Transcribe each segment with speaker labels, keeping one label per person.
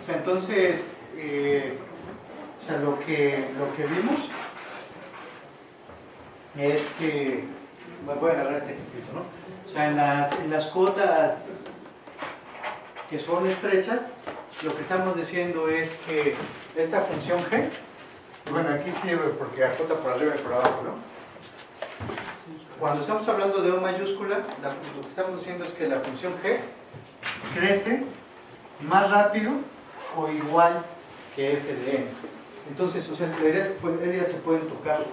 Speaker 1: sea, entonces, o sea, lo que vimos es que, voy a agarrar este ejemplito, ¿no? O sea, en las cotas que son estrechas, lo que estamos diciendo es que esta función g, bueno, aquí sirve porque acota por arriba y por abajo, ¿no? Cuando estamos hablando de O mayúscula, lo que estamos diciendo es que la función g crece más rápido o igual que f de n. Entonces, o sea, ellas se pueden tocar.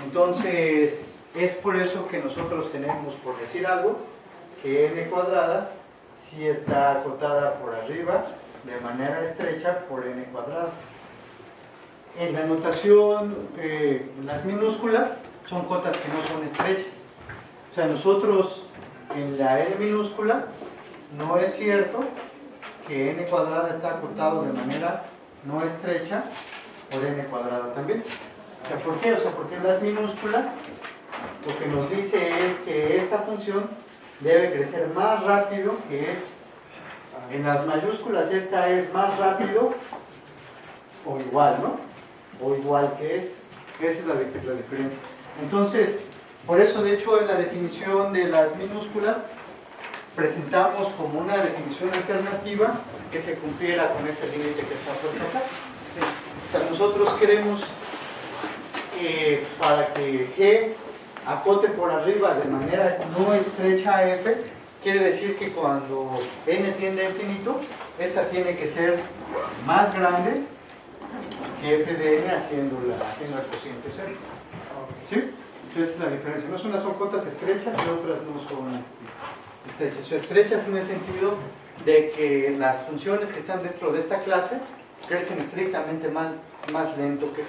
Speaker 1: Entonces, es por eso que nosotros tenemos, por decir algo, que n cuadrada sí está acotada por arriba de manera estrecha por n cuadrada. En la notación, las minúsculas son cotas que no son estrechas. O sea, nosotros en la n minúscula no es cierto que n cuadrada está acotado de manera no estrecha por n cuadrada también. O sea, ¿por qué? O sea, porque en las minúsculas lo que nos dice es que esta función debe crecer más rápido que es. En las mayúsculas esta es más rápido o igual, ¿no? O igual que esta. Esa es la diferencia. Entonces, por eso de hecho en la definición de las minúsculas presentamos como una definición alternativa que se cumpliera con ese límite que está puesto acá. Sí. O sea, nosotros queremos para que G acote por arriba de manera no estrecha a F, quiere decir que cuando n tiende a infinito, esta tiene que ser más grande que f de n haciendo el cociente cero. ¿Sí? Entonces esa es la diferencia. Unas son cotas estrechas y otras no son estrechas. O sea, estrechas en el sentido de que las funciones que están dentro de esta clase crecen estrictamente más lento que G.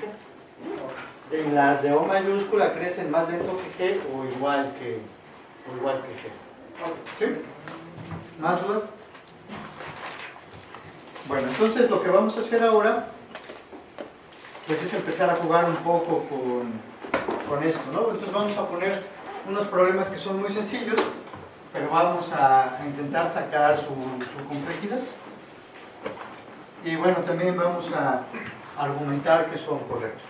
Speaker 1: En las de O mayúscula crecen más lento que G o igual que G. ¿Sí? ¿Más dudas? Bueno, entonces lo que vamos a hacer ahora pues es empezar a jugar un poco con esto, ¿no? Entonces vamos a poner unos problemas que son muy sencillos, pero vamos a intentar sacar su complejidad. Y bueno, también vamos a argumentar que son correctos.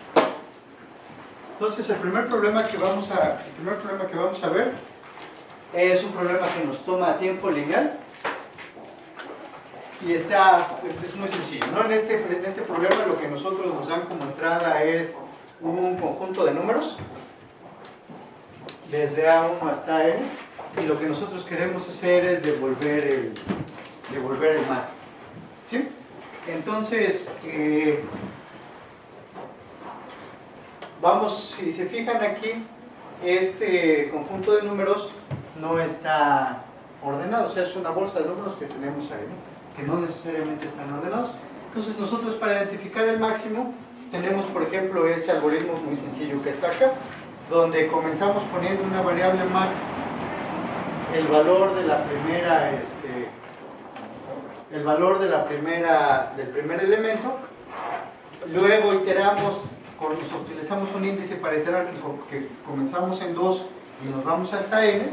Speaker 1: Entonces el primer problema que vamos a ver es un problema que nos toma tiempo lineal y pues es muy sencillo, ¿no? En este problema lo que nosotros nos dan como entrada es un conjunto de números desde A1 hasta N, y lo que nosotros queremos hacer es devolver el máximo. ¿Sí? Entonces, vamos, si se fijan aquí, este conjunto de números no está ordenado, o sea, es una bolsa de números que tenemos ahí, ¿no? Que no necesariamente están ordenados. Entonces nosotros para identificar el máximo tenemos, por ejemplo, este algoritmo muy sencillo que está acá, donde comenzamos poniendo una variable max, el valor del primer elemento, luego iteramos, utilizamos un índice para iterar que comenzamos en 2 y nos vamos hasta n,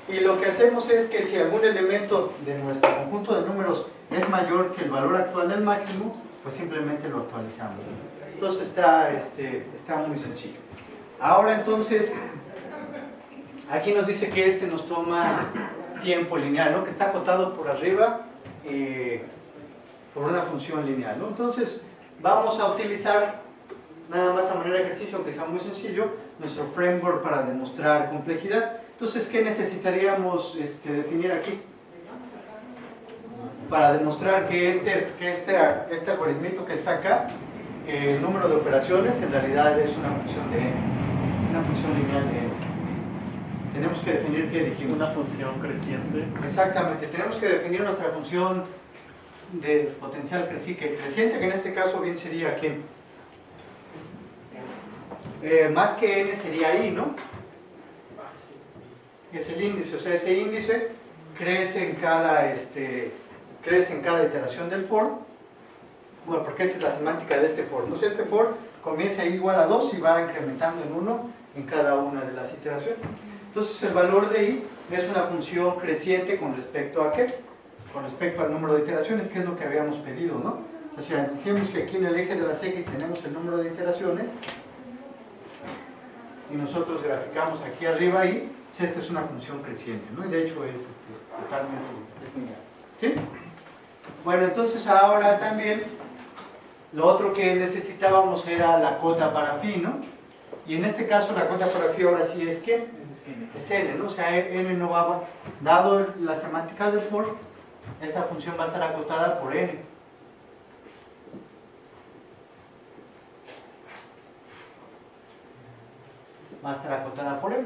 Speaker 1: y lo que hacemos es que si algún elemento de nuestro conjunto de números es mayor que el valor actual del máximo, pues simplemente lo actualizamos. Entonces está muy sencillo. Ahora entonces, aquí nos dice que nos toma tiempo lineal, ¿no? Que está acotado por arriba por una función lineal, ¿no? Entonces vamos a utilizar, nada más a manera de ejercicio, aunque sea muy sencillo, nuestro framework para demostrar complejidad. Entonces, ¿qué necesitaríamos definir aquí? Para demostrar que este algoritmito que está acá, el número de operaciones en realidad es una función de n, una función lineal de n. Tenemos que definir qué dijimos.
Speaker 2: Una función creciente.
Speaker 1: Exactamente, tenemos que definir nuestra función de potencial creciente, que en este caso bien sería ¿quién? Más que n sería i, ¿no? Es el índice, o sea, ese índice crece en cada iteración del for. Bueno, porque esa es la semántica de este for. No sé, este for comienza igual a 2 y va incrementando en 1 en cada una de las iteraciones. Entonces el valor de i es una función creciente con respecto a qué? con respecto al número de iteraciones, que es lo que habíamos pedido, ¿no? O sea, decíamos que aquí en el eje de las X tenemos el número de iteraciones y nosotros graficamos aquí arriba y pues esta es una función creciente, ¿no? Y de hecho es totalmente lineal, ¿sí? Bueno, entonces ahora también lo otro que necesitábamos era la cota para phi, ¿no? Y en este caso la cota para phi ahora sí es ¿qué? Es n, ¿no? O sea, n no va, dado la semántica del for, esta función va a estar acotada por n. Va a estar acotada por n.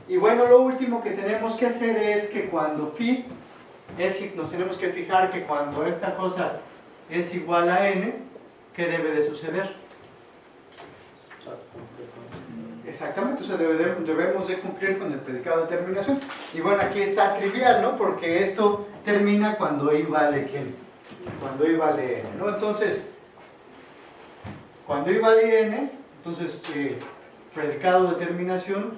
Speaker 1: Y bueno, lo último que tenemos que hacer es que cuando phi, nos tenemos que fijar que cuando esta cosa es igual a n, ¿qué debe de suceder? Exactamente, o sea, debemos de cumplir con el predicado de terminación. Y bueno, aquí está trivial, ¿no? Porque esto termina cuando i vale ¿quién? Cuando i vale n, ¿no? Entonces, cuando i vale n, entonces, predicado de terminación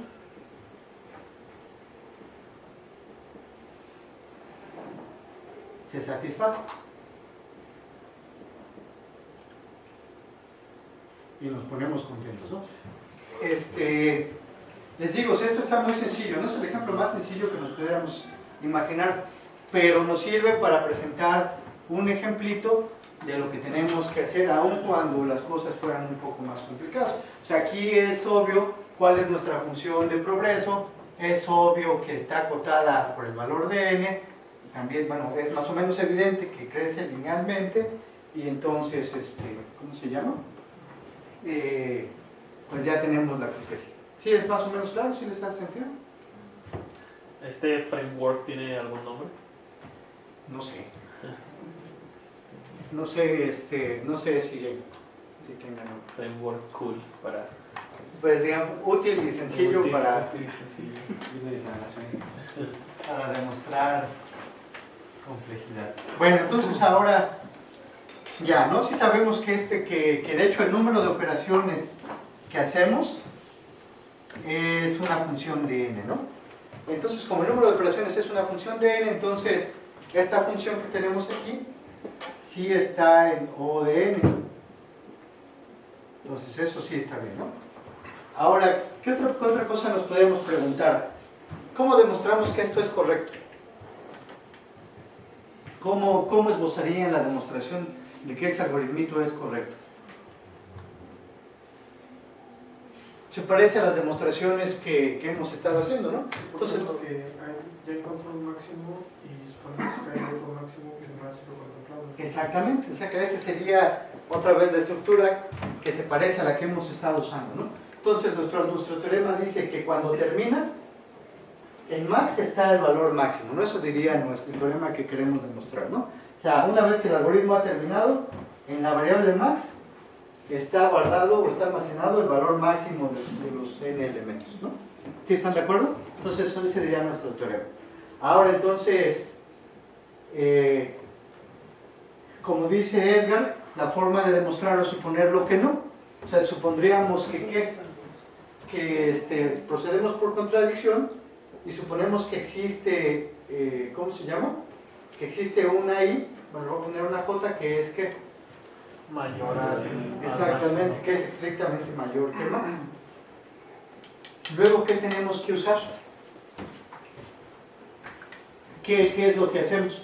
Speaker 1: se satisface. Y nos ponemos contentos, ¿no? Les digo, esto está muy sencillo, no es el ejemplo más sencillo que nos pudiéramos imaginar, pero nos sirve para presentar un ejemplito de lo que tenemos que hacer aun cuando las cosas fueran un poco más complicadas. O sea, aquí es obvio cuál es nuestra función de progreso, es obvio que está acotada por el valor de n, también, bueno, es más o menos evidente que crece linealmente, y entonces, ¿cómo se llama? Pues ya tenemos la complejidad. ¿Sí es más o menos claro? ¿Sí les hace sentido?
Speaker 2: ¿Este framework tiene algún nombre?
Speaker 1: No sé. No sé, no sé si tenga nombre.
Speaker 2: Framework cool para...
Speaker 1: Pues digamos, útil y sencillo para demostrar complejidad. Bueno, entonces ahora ya, ¿no? Si sabemos que de hecho el número de operaciones que hacemos es una función de n, ¿no? Entonces, como el número de operaciones es una función de n, entonces esta función que tenemos aquí sí está en O de n. Entonces eso sí está bien, ¿no? Ahora, ¿qué otra cosa nos podemos preguntar? ¿Cómo demostramos que esto es correcto? ¿Cómo esbozarían la demostración de que este algoritmito es correcto? Se parece a las demostraciones que hemos estado haciendo, ¿no?
Speaker 3: Entonces, ya encontró un máximo y suponemos que hay otro máximo que no ha sido contemplado.
Speaker 1: Exactamente, o sea que esa sería otra vez la estructura que se parece a la que hemos estado usando, ¿no? Entonces nuestro teorema dice que cuando termina, en max está el valor máximo, ¿no? Eso diría nuestro teorema que queremos demostrar, ¿no? O sea, una vez que el algoritmo ha terminado, en la variable max está guardado o está almacenado el valor máximo de los n elementos, ¿no? ¿Sí están de acuerdo? Entonces eso sería nuestro teorema. Ahora entonces, como dice Edgar, la forma de demostrar o suponerlo que no. O sea, supondríamos que procedemos por contradicción y suponemos que existe, ¿cómo se llama? Que existe una i, bueno, voy a poner una j que es que
Speaker 2: Mayor al...
Speaker 1: exactamente, que es estrictamente mayor que max. Luego, ¿qué tenemos que usar? ¿Qué es lo que hacemos?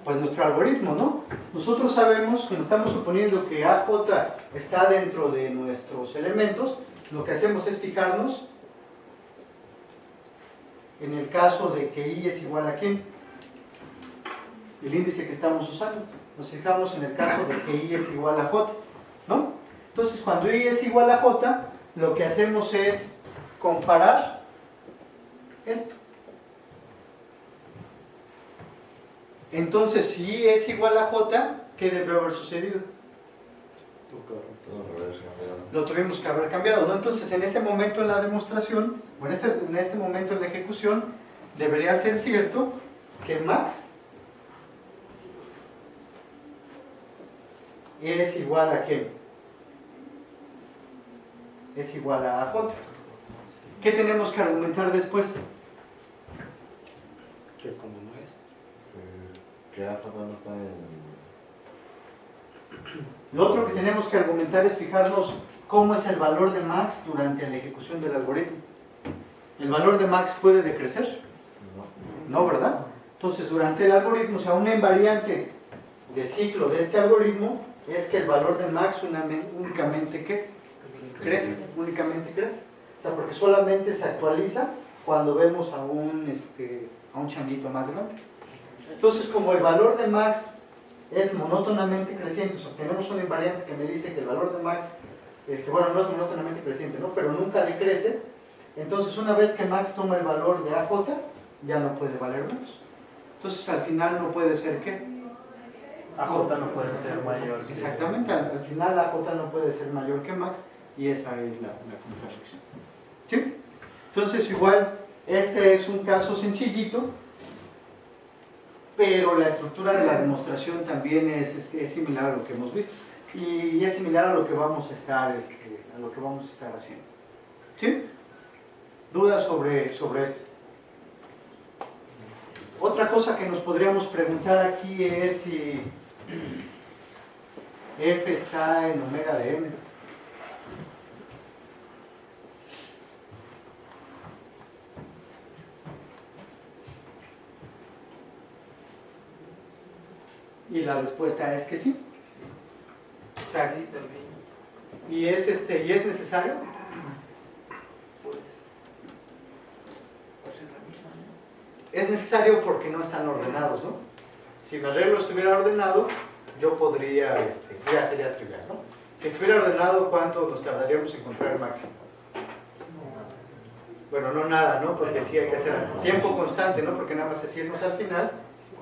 Speaker 1: Pues nuestro algoritmo, ¿no? Nosotros sabemos, como estamos suponiendo que AJ está dentro de nuestros elementos, lo que hacemos es fijarnos en el caso de que I es igual a ¿quién? El índice que estamos usando. Nos fijamos en el caso de que I es igual a J, ¿no? Entonces, cuando I es igual a J, lo que hacemos es comparar esto. Entonces, si I es igual a J, ¿qué debe haber sucedido? Lo tuvimos que haber cambiado, ¿no? Entonces, en ese momento en la demostración, o en este momento en la ejecución, debería ser cierto que max es igual a ¿qué? Es igual a J. ¿Qué tenemos que argumentar después?
Speaker 4: Que como no es, Porque AJ no está en...
Speaker 1: Lo otro que tenemos que argumentar es fijarnos cómo es el valor de max durante la ejecución del algoritmo. ¿El valor de max puede decrecer? No, ¿verdad? Entonces, durante el algoritmo, o sea, una invariante de ciclo de este algoritmo es que el valor de max únicamente ¿qué? Crece, únicamente crece. O sea, porque solamente se actualiza cuando vemos a un changuito más grande. Entonces, como el valor de max es monótonamente creciente, o sea, tenemos una invariante que me dice que el valor de max, bueno, no es monótonamente creciente, ¿no? Pero nunca decrece. Entonces, una vez que max toma el valor de AJ, ya no puede valer menos. Entonces, al final no puede ser ¿qué?
Speaker 2: AJ no puede ser mayor.
Speaker 1: Exactamente, al final AJ no puede ser mayor que max, y esa es la contradicción. ¿Sí? Entonces, igual, este es un caso sencillito, pero la estructura de la demostración también es similar a lo que hemos visto, y es similar a lo que vamos a estar, haciendo. ¿Sí? ¿Dudas sobre esto? Otra cosa que nos podríamos preguntar aquí es si f está en omega de n. Y la respuesta es que sí. O sea, ¿y es necesario? Es necesario porque no están ordenados, ¿no? Si mi arreglo estuviera ordenado, yo podría, ya sería trivial, ¿no? Si estuviera ordenado, ¿cuánto nos tardaríamos en encontrar el máximo? Bueno, no nada, ¿no? Porque sí hay que hacer tiempo constante, ¿no? Porque nada más es irnos al final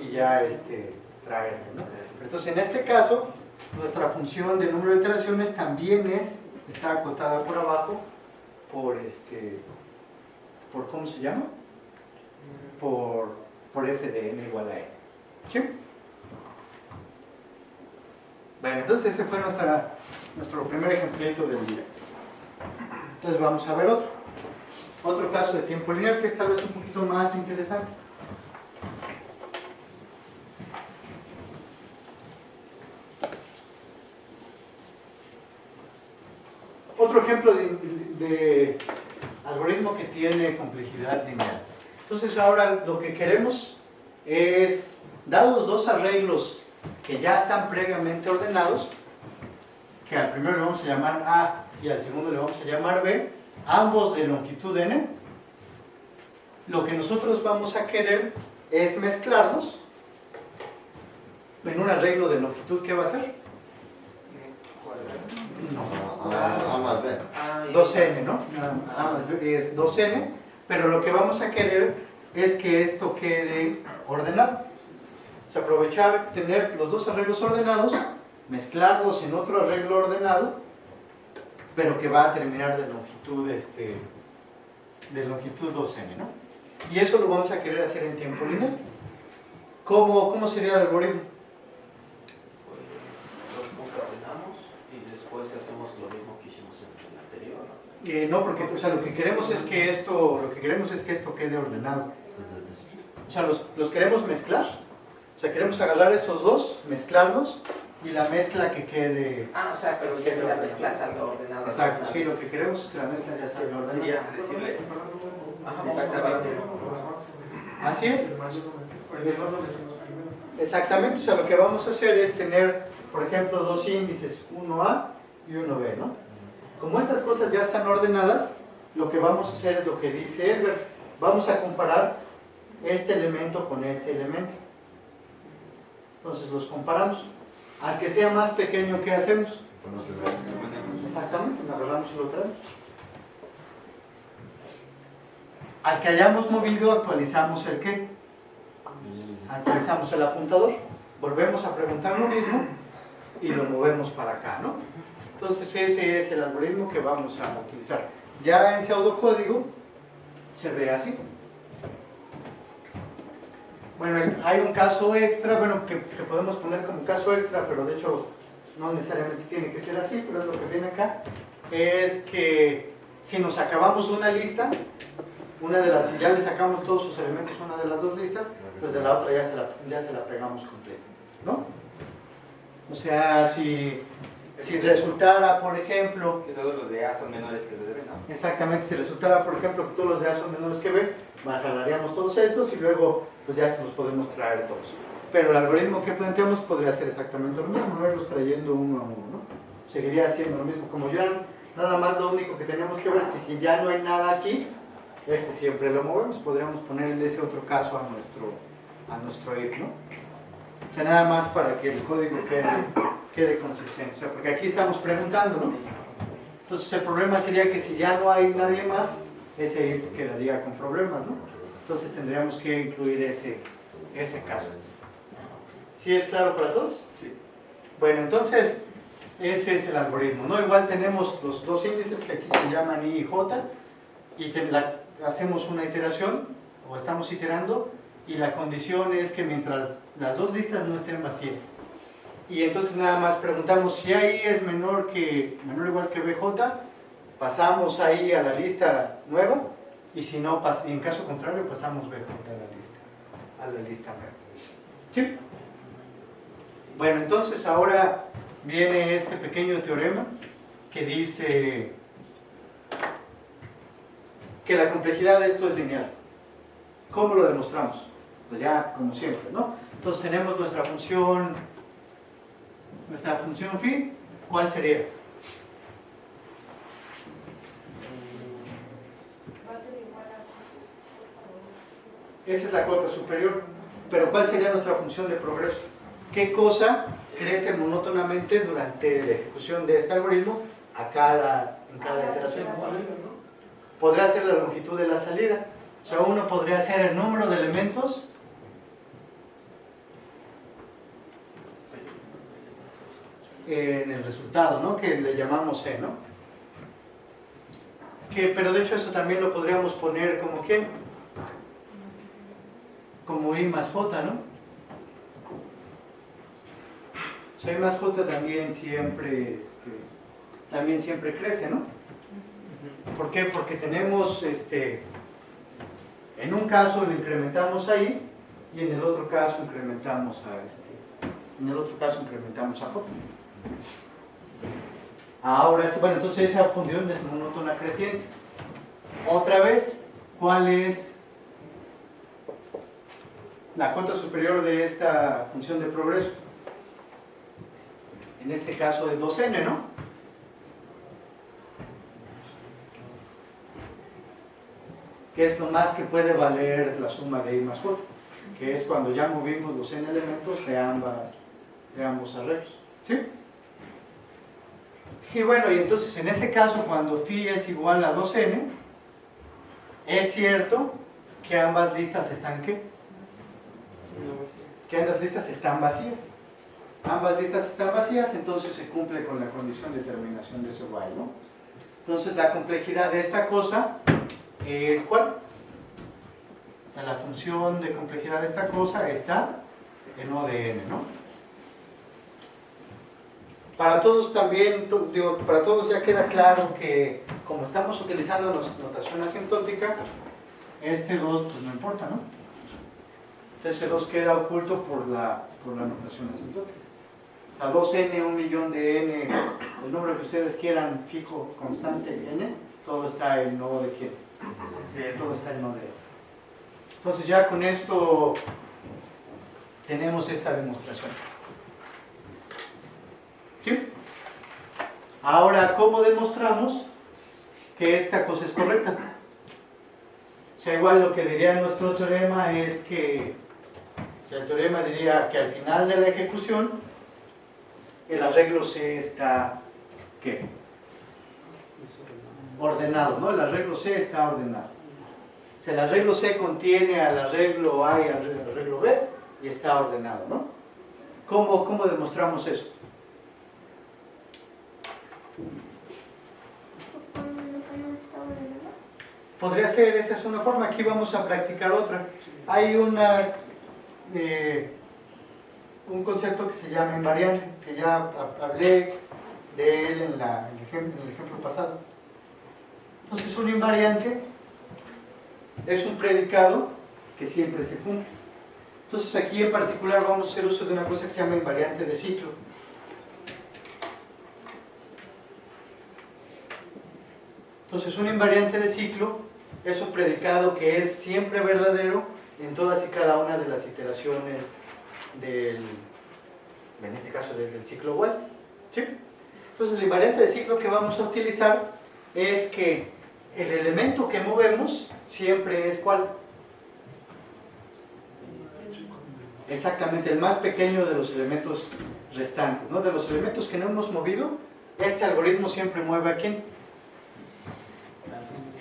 Speaker 1: y ya traerlo, ¿no? Entonces, en este caso, nuestra función de número de iteraciones también está acotada por abajo por ¿cómo se llama? Por f de n igual a n. ¿Sí? Bueno, entonces ese fue nuestro primer ejemplito del día. Entonces vamos a ver otro caso de tiempo lineal que es tal vez un poquito más interesante. Otro ejemplo de algoritmo que tiene complejidad lineal. Entonces ahora lo que queremos es, dados dos arreglos que ya están previamente ordenados, que al primero le vamos a llamar A y al segundo le vamos a llamar B, ambos de longitud n, lo que nosotros vamos a querer es mezclarlos en un arreglo de longitud. ¿Qué va a ser? No.
Speaker 4: A más B.
Speaker 1: 2n, ¿no? Es 2n, pero lo que vamos a querer es que esto quede ordenado. O sea, aprovechar, tener los dos arreglos ordenados, mezclarlos en otro arreglo ordenado, pero que va a terminar de longitud 2n, ¿no? Y eso lo vamos a querer hacer en tiempo lineal. ¿Cómo sería el algoritmo?
Speaker 5: Los concatenamos y después hacemos lo mismo que hicimos en el anterior, ¿no?
Speaker 1: No, porque o sea, lo que queremos es que esto quede ordenado. O sea, los queremos mezclar. O sea, queremos agarrar estos dos, mezclarlos y la mezcla que quede.
Speaker 5: O sea, pero ya la mezcla salga ordenada.
Speaker 1: Exacto, sí, lo que queremos es que la mezcla ya salga ordenada.
Speaker 5: Sería decirle. Exactamente.
Speaker 1: Así es. Exactamente, o sea, lo que vamos a hacer es tener, por ejemplo, dos índices, 1A y 1B, ¿no? Como estas cosas ya están ordenadas, lo que vamos a hacer es lo que dice Edgar. Vamos a comparar este elemento con este elemento. Entonces los comparamos. Al que sea más pequeño, ¿qué hacemos? Exactamente, lo agarramos y lo traemos. Al que hayamos movido, actualizamos el ¿qué? Actualizamos el apuntador. Volvemos a preguntar lo mismo y lo movemos para acá, ¿no? Entonces ese es el algoritmo que vamos a utilizar. Ya en pseudocódigo se ve así. Bueno, hay un caso extra, bueno, que podemos poner como caso extra, pero de hecho no necesariamente tiene que ser así, pero es lo que viene acá, es que si nos acabamos una lista, si ya le sacamos todos sus elementos a una de las dos listas, pues de la otra ya se la pegamos completa, ¿no? O sea, si resultara, por ejemplo,
Speaker 6: Que todos los de A son menores que los de B, ¿no?
Speaker 1: exactamente, si resultara, por ejemplo, que todos los de A son menores que B, jalaríamos todos estos y luego pues ya los podemos traer todos. Pero el algoritmo que planteamos podría ser exactamente lo mismo, no irlos trayendo uno a uno, ¿no? Seguiría haciendo lo mismo. Como ya nada más lo único que tenemos que ver es que si ya no hay nada aquí, siempre lo movemos, podríamos ponerle ese otro caso a nuestro if, ¿no? O sea, nada más para que el código quede consistente. O sea, porque aquí estamos preguntando, ¿no? Entonces el problema sería que si ya no hay nadie más, ese if quedaría con problemas, ¿no? Entonces tendríamos que incluir ese caso. ¿Sí es claro para todos?
Speaker 6: Sí.
Speaker 1: Bueno, entonces este es el algoritmo, ¿no? Igual tenemos los dos índices que aquí se llaman I y J y hacemos una iteración o estamos iterando y la condición es que mientras las dos listas no estén vacías. Y entonces nada más preguntamos si AI es menor o igual que BJ, pasamos ahí a la lista nueva y si no, en caso contrario pasamos BJ a la lista nueva. ¿Sí? Bueno, entonces ahora viene este pequeño teorema que dice que la complejidad de esto es lineal. ¿Cómo lo demostramos? Pues ya como siempre, ¿no? Entonces tenemos nuestra función phi. ¿Cuál sería? Esa es la cota superior. Pero ¿cuál sería nuestra función de progreso? ¿Qué cosa crece monótonamente durante la ejecución de este algoritmo en cada iteración? Podría ser la longitud de la salida. O sea, uno podría ser el número de elementos en el resultado, ¿no? Que le llamamos C, ¿no? Pero de hecho eso también lo podríamos poner como ¿quién? Como I más J, ¿no? O sea, I más J también siempre crece, ¿no? ¿Por qué? Porque tenemos, en un caso lo incrementamos ahí y en el otro caso incrementamos a J. Ahora sí, bueno, entonces esa función es monótona creciente. Otra vez, ¿cuál es la cota superior de esta función de progreso? En este caso es 2n, ¿no? Que es lo más que puede valer la suma de I más J, que es cuando ya movimos los n elementos de ambos arreglos. ¿Sí? Y bueno, y entonces en ese caso, cuando phi es igual a 2n, es cierto que ambas listas están ¿qué? Que ambas listas están vacías. Ambas listas están vacías, entonces se cumple con la condición de terminación de ese while, ¿no? Entonces la complejidad de esta cosa es ¿cuál? O sea, la función de complejidad de esta cosa está en O de n, ¿no? Para todos también, para todos ya queda claro que como estamos utilizando notación asintótica, este 2 pues no importa, ¿no? Entonces ese 2 queda oculto por la notación asintótica. O sea, 2n, 1.000.000 de n, el número que ustedes quieran, fijo, constante, n, todo está en no de quién. Todo está en no de n. Entonces ya con esto tenemos esta demostración. ¿Sí? Ahora, ¿cómo demostramos que esta cosa es correcta? O sea, igual lo que diría nuestro teorema es que, o sea, el teorema diría que al final de la ejecución el arreglo C está, ¿qué? Ordenado, ¿no? El arreglo C está ordenado. O sea, el arreglo C contiene al arreglo A y al arreglo B y está ordenado, ¿no? ¿Cómo demostramos eso? Podría ser, esa es una forma. Aquí vamos a practicar otra. Hay un concepto que se llama invariante, que ya hablé de él en el ejemplo pasado. Entonces, un invariante es un predicado que siempre se cumple. Entonces aquí en particular vamos a hacer uso de una cosa que se llama invariante de ciclo. Entonces un invariante de ciclo es un predicado que es siempre verdadero en todas y cada una de las iteraciones del, en este caso del ciclo while. ¿Sí? Entonces el invariante de ciclo que vamos a utilizar es que el elemento que movemos siempre es ¿cuál? Exactamente, el más pequeño de los elementos restantes, ¿no? De los elementos que no hemos movido, este algoritmo siempre mueve ¿a quién?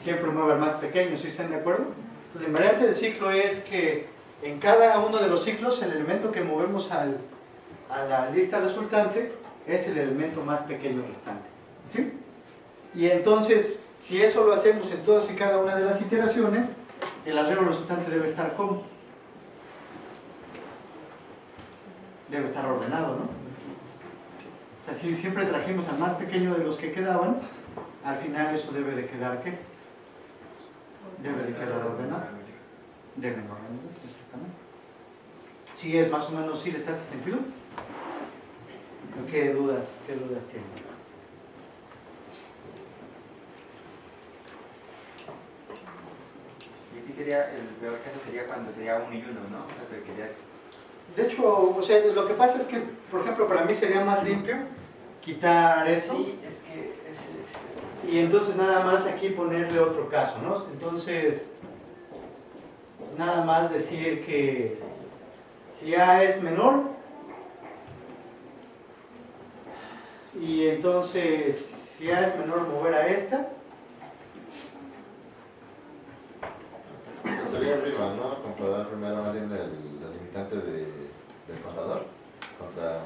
Speaker 1: Siempre mueve al más pequeño, ¿sí están de acuerdo? Entonces el invariante de ciclo es que en cada uno de los ciclos el elemento que movemos a la lista resultante es el elemento más pequeño restante, ¿sí? Y entonces, si eso lo hacemos en todas y cada una de las iteraciones, el arreglo resultante debe estar ¿cómo? Debe estar ordenado, ¿no? O sea, si siempre trajimos al más pequeño de los que quedaban, al final eso debe de quedar ¿qué? Debe de quedar ordenado. Debe de ordenado, exactamente. ¿Sí es más o menos, sí les hace sentido? ¿Qué dudas tienen?
Speaker 6: Y aquí sería, el peor caso sería cuando sería 1 y 1, ¿no? O sea, que quería...
Speaker 1: De hecho, o sea, lo que pasa es que, por ejemplo, para mí sería más limpio quitar esto.
Speaker 5: Sí, es que
Speaker 1: Y entonces nada más aquí ponerle otro caso, ¿no? Entonces, nada más decir que si A es menor, y entonces si A es menor mover a esta,
Speaker 4: Eso sería arriba, ¿no? Comparar primero más bien el limitante del contador contra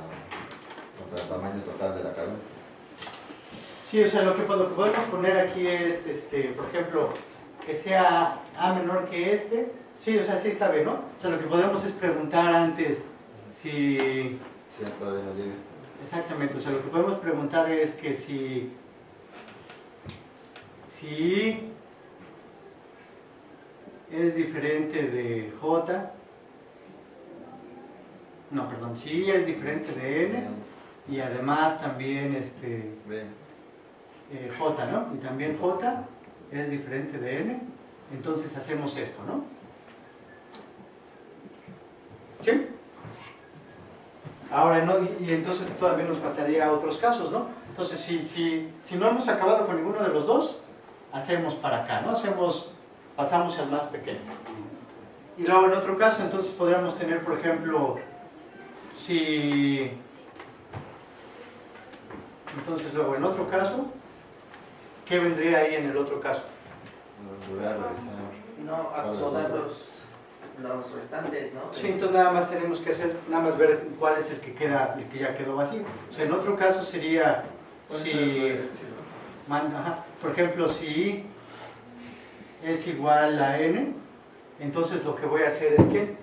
Speaker 4: el tamaño total de la cadena.
Speaker 1: sí, o sea, lo que podemos poner aquí es, por ejemplo, que sea A menor que este, sí, o sea, sí está bien, ¿no? O sea, lo que podemos es preguntar antes si...
Speaker 4: Sí, todavía no llega.
Speaker 1: Exactamente, o sea, lo que podemos preguntar es que si es diferente de J, no, perdón, si es diferente de N, y además también
Speaker 4: Bien.
Speaker 1: J, ¿no? Y también J es diferente de N, entonces hacemos esto, ¿no? ¿Sí? Ahora, ¿no? Y entonces todavía nos faltaría otros casos, ¿no? Entonces, si no hemos acabado con ninguno de los dos, hacemos para acá, ¿no? Pasamos al más pequeño. Y luego en otro caso, entonces podríamos tener, por ejemplo, entonces luego en otro caso, ¿qué vendría ahí en el otro caso?
Speaker 4: Voy a revisar.
Speaker 5: no acomodar los restantes, ¿no?
Speaker 1: Sí, entonces nada más tenemos que hacer, nada más ver cuál es el que ya quedó vacío. O sea, en otro caso sería por ejemplo, si I es igual a N, entonces lo que voy a hacer es que,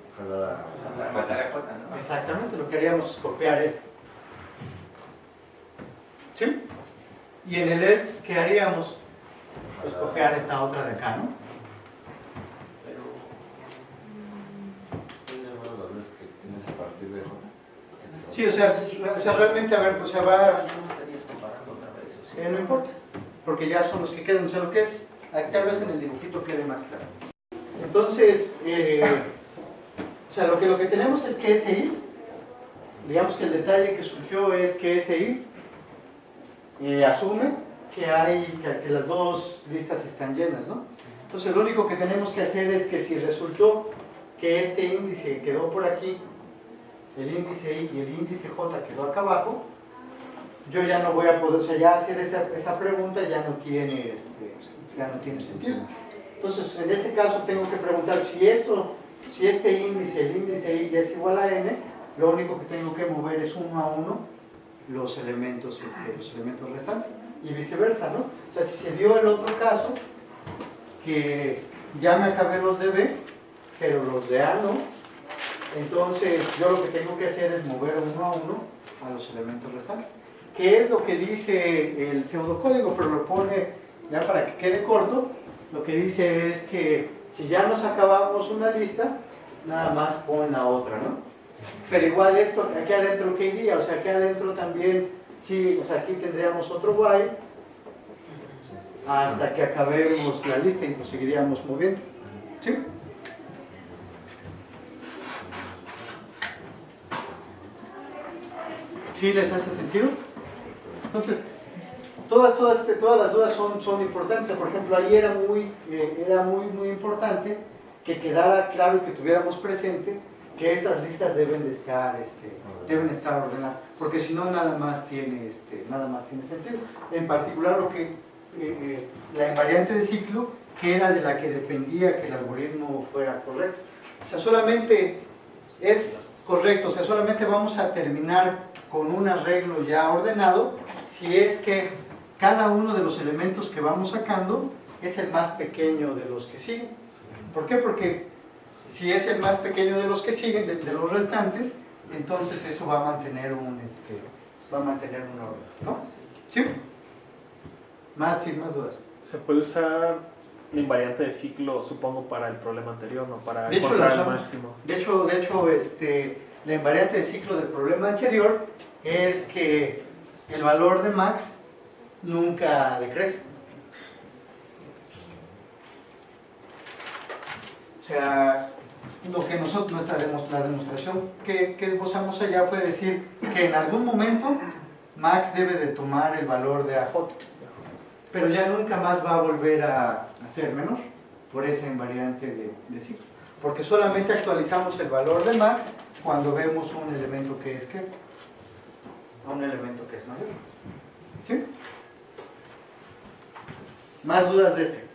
Speaker 6: Matar a J, ¿no?
Speaker 1: exactamente, lo que haríamos es copiar esto. ¿Sí? Y en el else, ¿qué haríamos? Pues copiar esta otra de acá, ¿no?
Speaker 5: Pero
Speaker 4: ¿Tienes los valores que tienes a partir de J?
Speaker 1: Sí, o sea, realmente, a ver, o sea, va...
Speaker 5: ya no estarías comparando otra vez, ¿o sí?
Speaker 1: No importa, porque ya son los que quedan, o sea, lo que es, tal vez en el dibujito quede más claro. Entonces, o sea, lo que tenemos es que ese if, digamos que el detalle que surgió es que ese if asume que las dos listas están llenas, ¿no? Entonces, lo único que tenemos que hacer es que si resultó que este índice quedó por aquí, el índice I y el índice J quedó acá abajo, yo ya no voy a poder, o sea, ya hacer esa pregunta ya no tiene sentido. Entonces, en ese caso tengo que preguntar si este índice, el índice I ya es igual a N, lo único que tengo que mover es uno a uno los elementos restantes, y viceversa, ¿no? O sea, si se dio el otro caso, que ya me acabé los de B, pero los de A no, entonces yo lo que tengo que hacer es mover uno a uno a los elementos restantes. ¿Qué es lo que dice el pseudocódigo? Pero lo pone, ya para que quede corto, lo que dice es que si ya nos acabamos una lista, nada más pon la otra, ¿no? Pero igual esto, aquí adentro, ¿qué iría? O sea, aquí adentro también, sí, o sea, aquí tendríamos otro while hasta que acabemos la lista y nos seguiríamos moviendo, ¿sí? ¿Sí les hace sentido? Entonces, todas las dudas son importantes. Por ejemplo, ahí era muy importante que quedara claro y que tuviéramos presente que estas listas deben estar ordenadas, porque si no nada más tiene sentido. En particular la invariante de ciclo, que era de la que dependía que el algoritmo fuera correcto. O sea, solamente es correcto, o sea, solamente vamos a terminar con un arreglo ya ordenado si es que cada uno de los elementos que vamos sacando es el más pequeño de los que siguen. ¿Por qué? Porque si es el más pequeño de los que siguen, de los restantes, entonces eso va a mantener un orden, ¿no? ¿Sí? Más dudas.
Speaker 2: Se puede usar la invariante de ciclo, supongo, para el problema anterior, no para
Speaker 1: De hecho,
Speaker 2: encontrar el máximo.
Speaker 1: De hecho, la invariante de ciclo del problema anterior es que el valor de max nunca decrece. O sea, lo que la demostración que esbozamos allá fue decir que en algún momento max debe de tomar el valor de AJ, pero ya nunca más va a volver a ser menor por esa invariante de ciclo, porque solamente actualizamos el valor de max cuando vemos un elemento que es mayor. ¿Sí? Más dudas de este.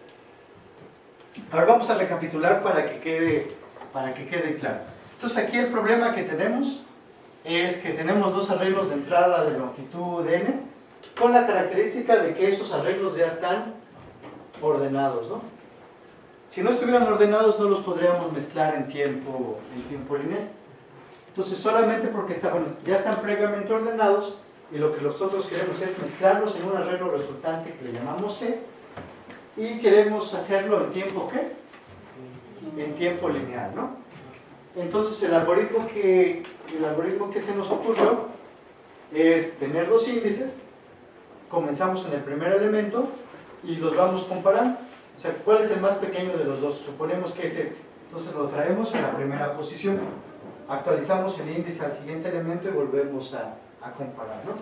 Speaker 1: Ahora vamos a recapitular para que quede claro. Entonces aquí el problema que tenemos es que tenemos dos arreglos de entrada de longitud n, con la característica de que esos arreglos ya están ordenados, ¿no? Si no estuvieran ordenados no los podríamos mezclar en tiempo lineal. Entonces solamente porque ya están previamente ordenados y lo que nosotros queremos es mezclarlos en un arreglo resultante que le llamamos C, y queremos hacerlo en tiempo ¿qué? En tiempo lineal, ¿no? Entonces el algoritmo que se nos ocurrió es tener dos índices, comenzamos en el primer elemento y los vamos comparando. O sea, ¿cuál es el más pequeño de los dos? Suponemos que es este. Entonces lo traemos en la primera posición, actualizamos el índice al siguiente elemento y volvemos a comparar, ¿no?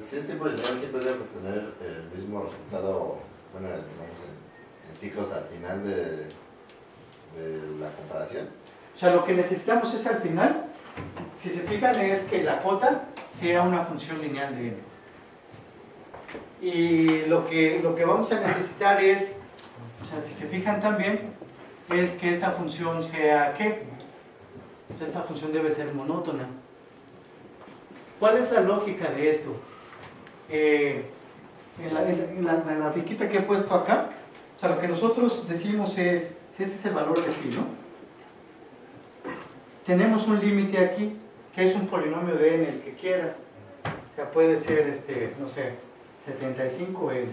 Speaker 4: Si es tiempo lineal, siempre debe tener el mismo resultado, bueno, digamos, en ciclos al final de la comparación.
Speaker 1: O sea, lo que necesitamos es al final, si se fijan, es que la cota sea una función lineal de n. Y lo que vamos a necesitar es, o sea, si se fijan también, es que esta función sea ¿qué? O sea, esta función debe ser monótona. ¿Cuál es la lógica de esto? En la fichita que he puesto acá, o sea, lo que nosotros decimos es, si este es el valor de phi, ¿no? Tenemos un límite aquí, que es un polinomio de n, el que quieras. O sea, puede ser, no sé, 75n.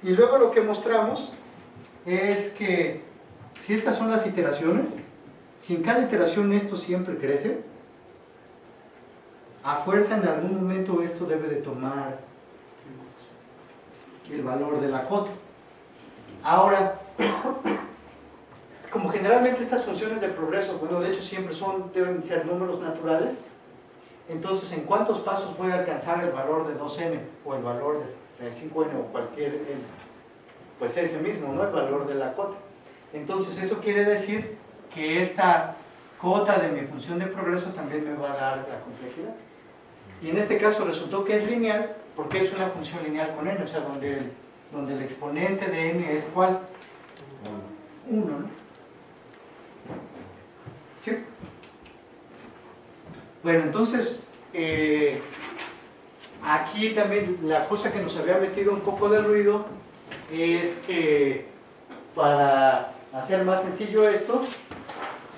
Speaker 1: Y luego lo que mostramos es que si estas son las iteraciones, si en cada iteración esto siempre crece, a fuerza en algún momento esto debe de tomar el valor de la cota. Ahora, como generalmente estas funciones de progreso, bueno, de hecho siempre deben ser números naturales, entonces ¿en cuántos pasos voy a alcanzar el valor de 2n o el valor de 5n o cualquier n? Pues ese mismo, ¿no? El valor de la cota. Entonces eso quiere decir que esta cota de mi función de progreso también me va a dar la complejidad. Y en este caso resultó que es lineal porque es una función lineal con n, o sea, donde el exponente de n es ¿cuál? 1, ¿no? ¿Sí? Bueno, entonces, aquí también la cosa que nos había metido un poco de ruido es que para hacer más sencillo esto,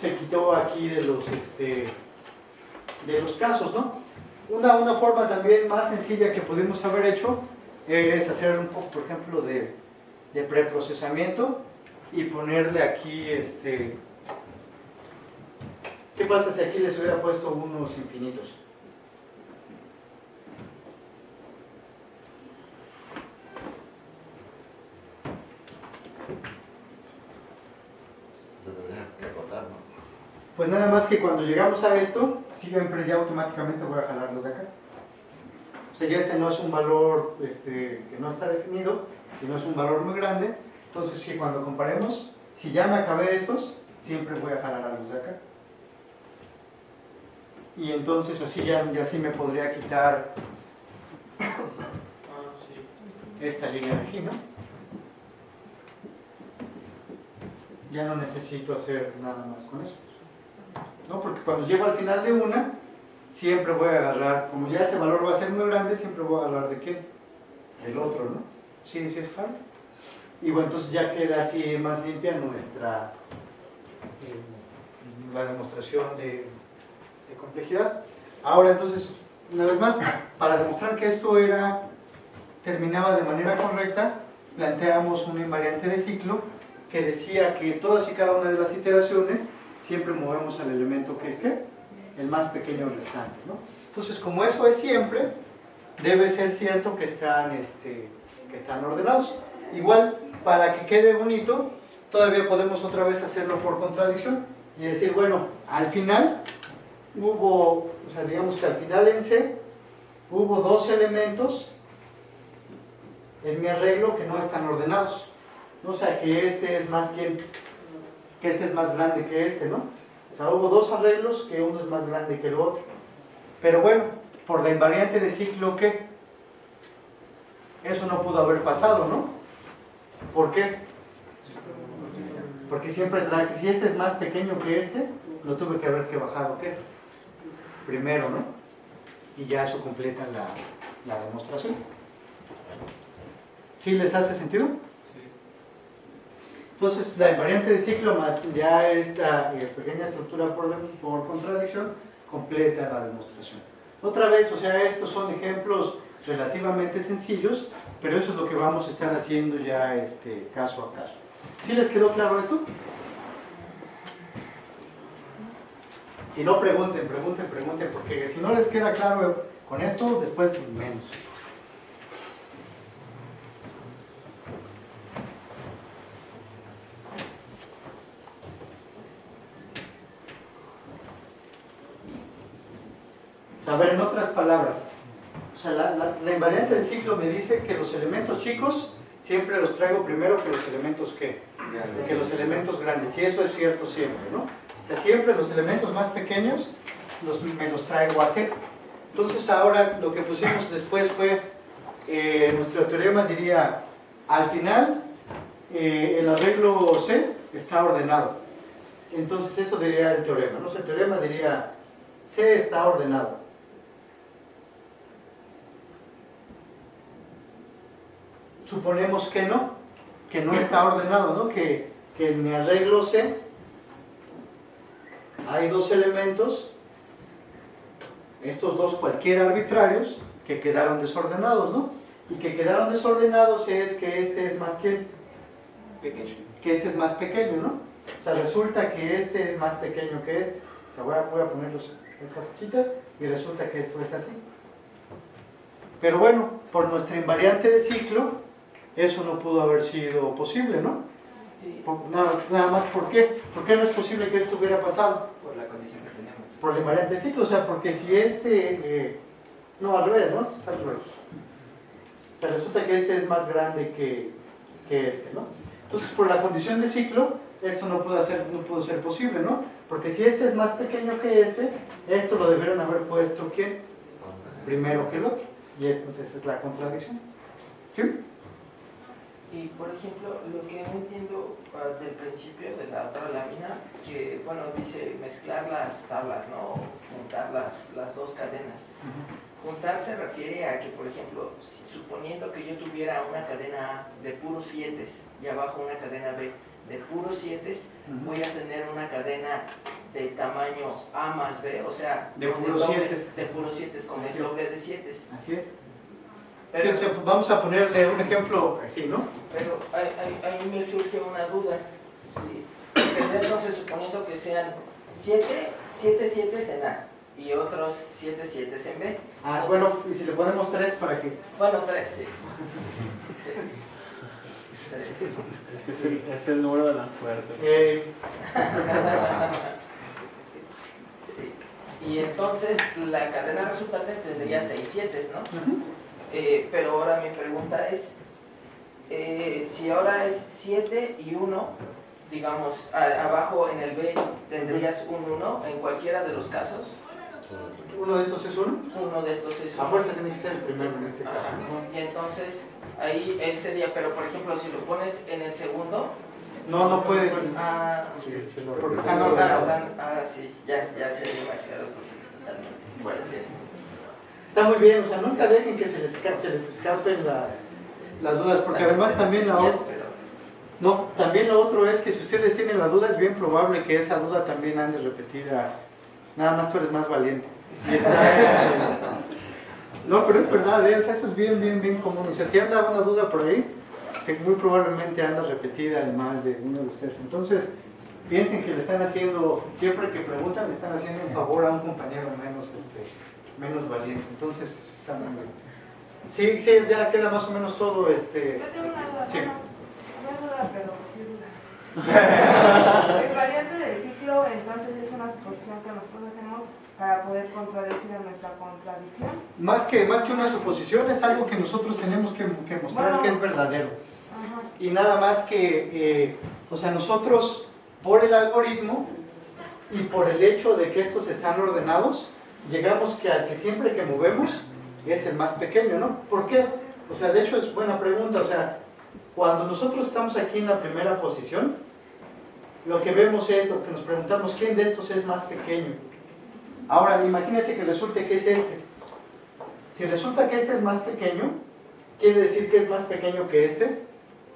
Speaker 1: se quitó aquí de los casos, ¿no? Una forma también más sencilla que pudimos haber hecho es hacer un poco, por ejemplo, de preprocesamiento y ponerle aquí ¿Qué pasa si aquí les hubiera puesto unos infinitos?
Speaker 4: Se tendría que acotar, ¿no?
Speaker 1: Pues nada más que cuando llegamos a esto, siempre ya automáticamente voy a jalarlos de acá. O sea, ya este no es un valor que no está definido, sino es un valor muy grande. Entonces, si cuando comparemos, si ya me acabé estos, siempre voy a jalar a los de acá. Y entonces así ya sí me podría quitar esta línea de aquí, ¿no? Ya no necesito hacer nada más con eso, ¿no? Porque cuando llego al final de una, siempre voy a agarrar, como ya ese valor va a ser muy grande, siempre voy a agarrar ¿de qué? Del otro, ¿no? Sí es claro. Y bueno, entonces ya queda así más limpia nuestra la demostración de complejidad. Ahora entonces, una vez más, para demostrar que esto terminaba de manera correcta, planteamos una invariante de ciclo que decía que todas y cada una de las iteraciones siempre movemos al elemento que es ¿qué? El más pequeño restante, ¿no? Entonces, como eso es siempre, debe ser cierto que están ordenados. Igual, para que quede bonito, todavía podemos otra vez hacerlo por contradicción y decir, bueno, al final digamos que al final en C hubo dos elementos en mi arreglo que no están ordenados. O sea, que este es más grande que este, ¿no? O sea, hubo dos arreglos que uno es más grande que el otro. Pero bueno, por la invariante de ciclo, ¿qué? Eso no pudo haber pasado, ¿no? ¿Por qué? Porque siempre si este es más pequeño que este, lo tuve que haber bajado, ¿qué? Primero, ¿no? Y ya eso completa la demostración. ¿Sí les hace sentido?
Speaker 6: Sí.
Speaker 1: Entonces, la invariante de ciclo más ya esta pequeña estructura por contradicción completa la demostración. Otra vez, o sea, estos son ejemplos relativamente sencillos, pero eso es lo que vamos a estar haciendo ya caso a caso. ¿Sí les quedó claro esto? Si no, pregunten, porque si no les queda claro con esto, después menos. A ver, en otras palabras, o sea, la invariante del ciclo me dice que los elementos chicos siempre los traigo primero que los elementos ¿qué? Que los elementos grandes, y eso es cierto siempre, ¿no? O sea, siempre los elementos más pequeños me los traigo a C. Entonces ahora lo que pusimos después fue, nuestro teorema diría, al final el arreglo C está ordenado. Entonces eso diría el teorema, ¿no? O sea, el teorema diría, C está ordenado. Suponemos que no está ordenado, ¿no? Que en mi arreglo C hay dos elementos, estos dos cualquier arbitrarios, que quedaron desordenados, ¿no? Y que quedaron desordenados es que este es más
Speaker 6: Pequeño.
Speaker 1: que este es más pequeño, ¿no? O sea, resulta que este es más pequeño que este. O sea, voy a ponerlos esta flechita y resulta que esto es así. Pero bueno, por nuestra invariante de ciclo, eso no pudo haber sido posible, ¿no? Nada más, ¿por qué? ¿Por qué no es posible que esto hubiera pasado?
Speaker 6: Por la condición que tenemos.
Speaker 1: Por la invariante de ciclo, o sea, porque si no, al revés, ¿no? Está al revés. O sea, resulta que este es más grande que este, ¿no? Entonces, por la condición de ciclo, esto no pudo ser posible, ¿no? Porque si este es más pequeño que esto lo debieron haber puesto, ¿quién? Primero que el otro. Y entonces es la contradicción. ¿Sí?
Speaker 5: Y por ejemplo, lo que no entiendo del principio de la otra lámina, que bueno, dice mezclar las tablas, ¿no? Juntar las dos cadenas. Juntar se refiere a que, por ejemplo, suponiendo que yo tuviera una cadena A de puros 7 y abajo una cadena B de puros 7, voy a tener una cadena de tamaño A más B, o sea,
Speaker 1: de puros 7.
Speaker 5: De puros 7 con el doble de 7.
Speaker 1: Así es.
Speaker 5: Pero,
Speaker 1: sí, o sea, pues vamos a ponerle un ejemplo así, ¿no?
Speaker 5: Pero ahí me surge una duda. Si entonces, suponiendo que sean 7 7 en A y otros 7 7 en B.
Speaker 1: Ah,
Speaker 5: Entonces,
Speaker 1: bueno, y si le ponemos 3 para que...
Speaker 5: Bueno, 3, sí. Tres.
Speaker 2: Es que es el número de la suerte.
Speaker 5: Sí. Y entonces la cadena resultante tendría 6 7, ¿no? Pero ahora mi pregunta es, si ahora es 7 y 1, digamos, abajo en el B tendrías un 1 en cualquiera de los casos.
Speaker 1: ¿Uno de estos es 1?
Speaker 5: Uno de estos es 1.
Speaker 1: A fuerza tiene que ser el primero en este caso.
Speaker 5: Y entonces ahí él sería, pero por ejemplo si lo pones en el segundo.
Speaker 1: No, no puede. Porque están ordenados.
Speaker 5: Sí, ya se me ha quedado totalmente. Bueno, sí.
Speaker 1: Está muy bien, o sea, nunca dejen que se les escapen las dudas, porque además también la otra... No, también lo otro es que si ustedes tienen la duda, es bien probable que esa duda también ande repetida. Nada más tú eres más valiente. Y no, pero es verdad, o sea, eso es bien común. O sea, si anda una duda por ahí, muy probablemente anda repetida en más de uno de ustedes. Entonces, piensen que le están haciendo, siempre que preguntan, le están haciendo un favor a un compañero menos valiente. Entonces, eso está muy bien. Sí, ya queda más o menos todo.
Speaker 7: Yo tengo una duda,
Speaker 1: Sí.
Speaker 7: no es duda, pero sí duda. El variante de ciclo, entonces, es una suposición que nosotros hacemos para poder contradecir a nuestra contradicción.
Speaker 1: Más que una suposición, es algo que nosotros tenemos que mostrar, bueno, que es verdadero.
Speaker 7: Ajá.
Speaker 1: Y nada más que, o sea, nosotros, por el algoritmo y por el hecho de que estos están ordenados, llegamos que al que siempre que movemos es el más pequeño, ¿no? ¿Por qué? O sea, de hecho es buena pregunta, o sea, cuando nosotros estamos aquí en la primera posición, lo que vemos es, lo que nos preguntamos, ¿quién de estos es más pequeño? Ahora, imagínense que resulte que es este. Si resulta que este es más pequeño, quiere decir que es más pequeño que este,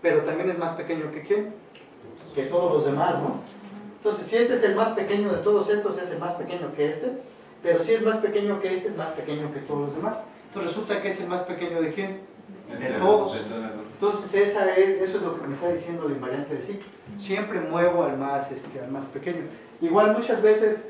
Speaker 1: pero también es más pequeño que ¿quién? Que todos los demás, ¿no? Entonces, si este es el más pequeño de todos estos, es el más pequeño que este, pero si es más pequeño que este, es más pequeño que todos los demás. Entonces, resulta que es el más pequeño de ¿quién? De todos. Entonces, eso es lo que me está diciendo la invariante de ciclo. Siempre muevo al más pequeño. Igual muchas veces,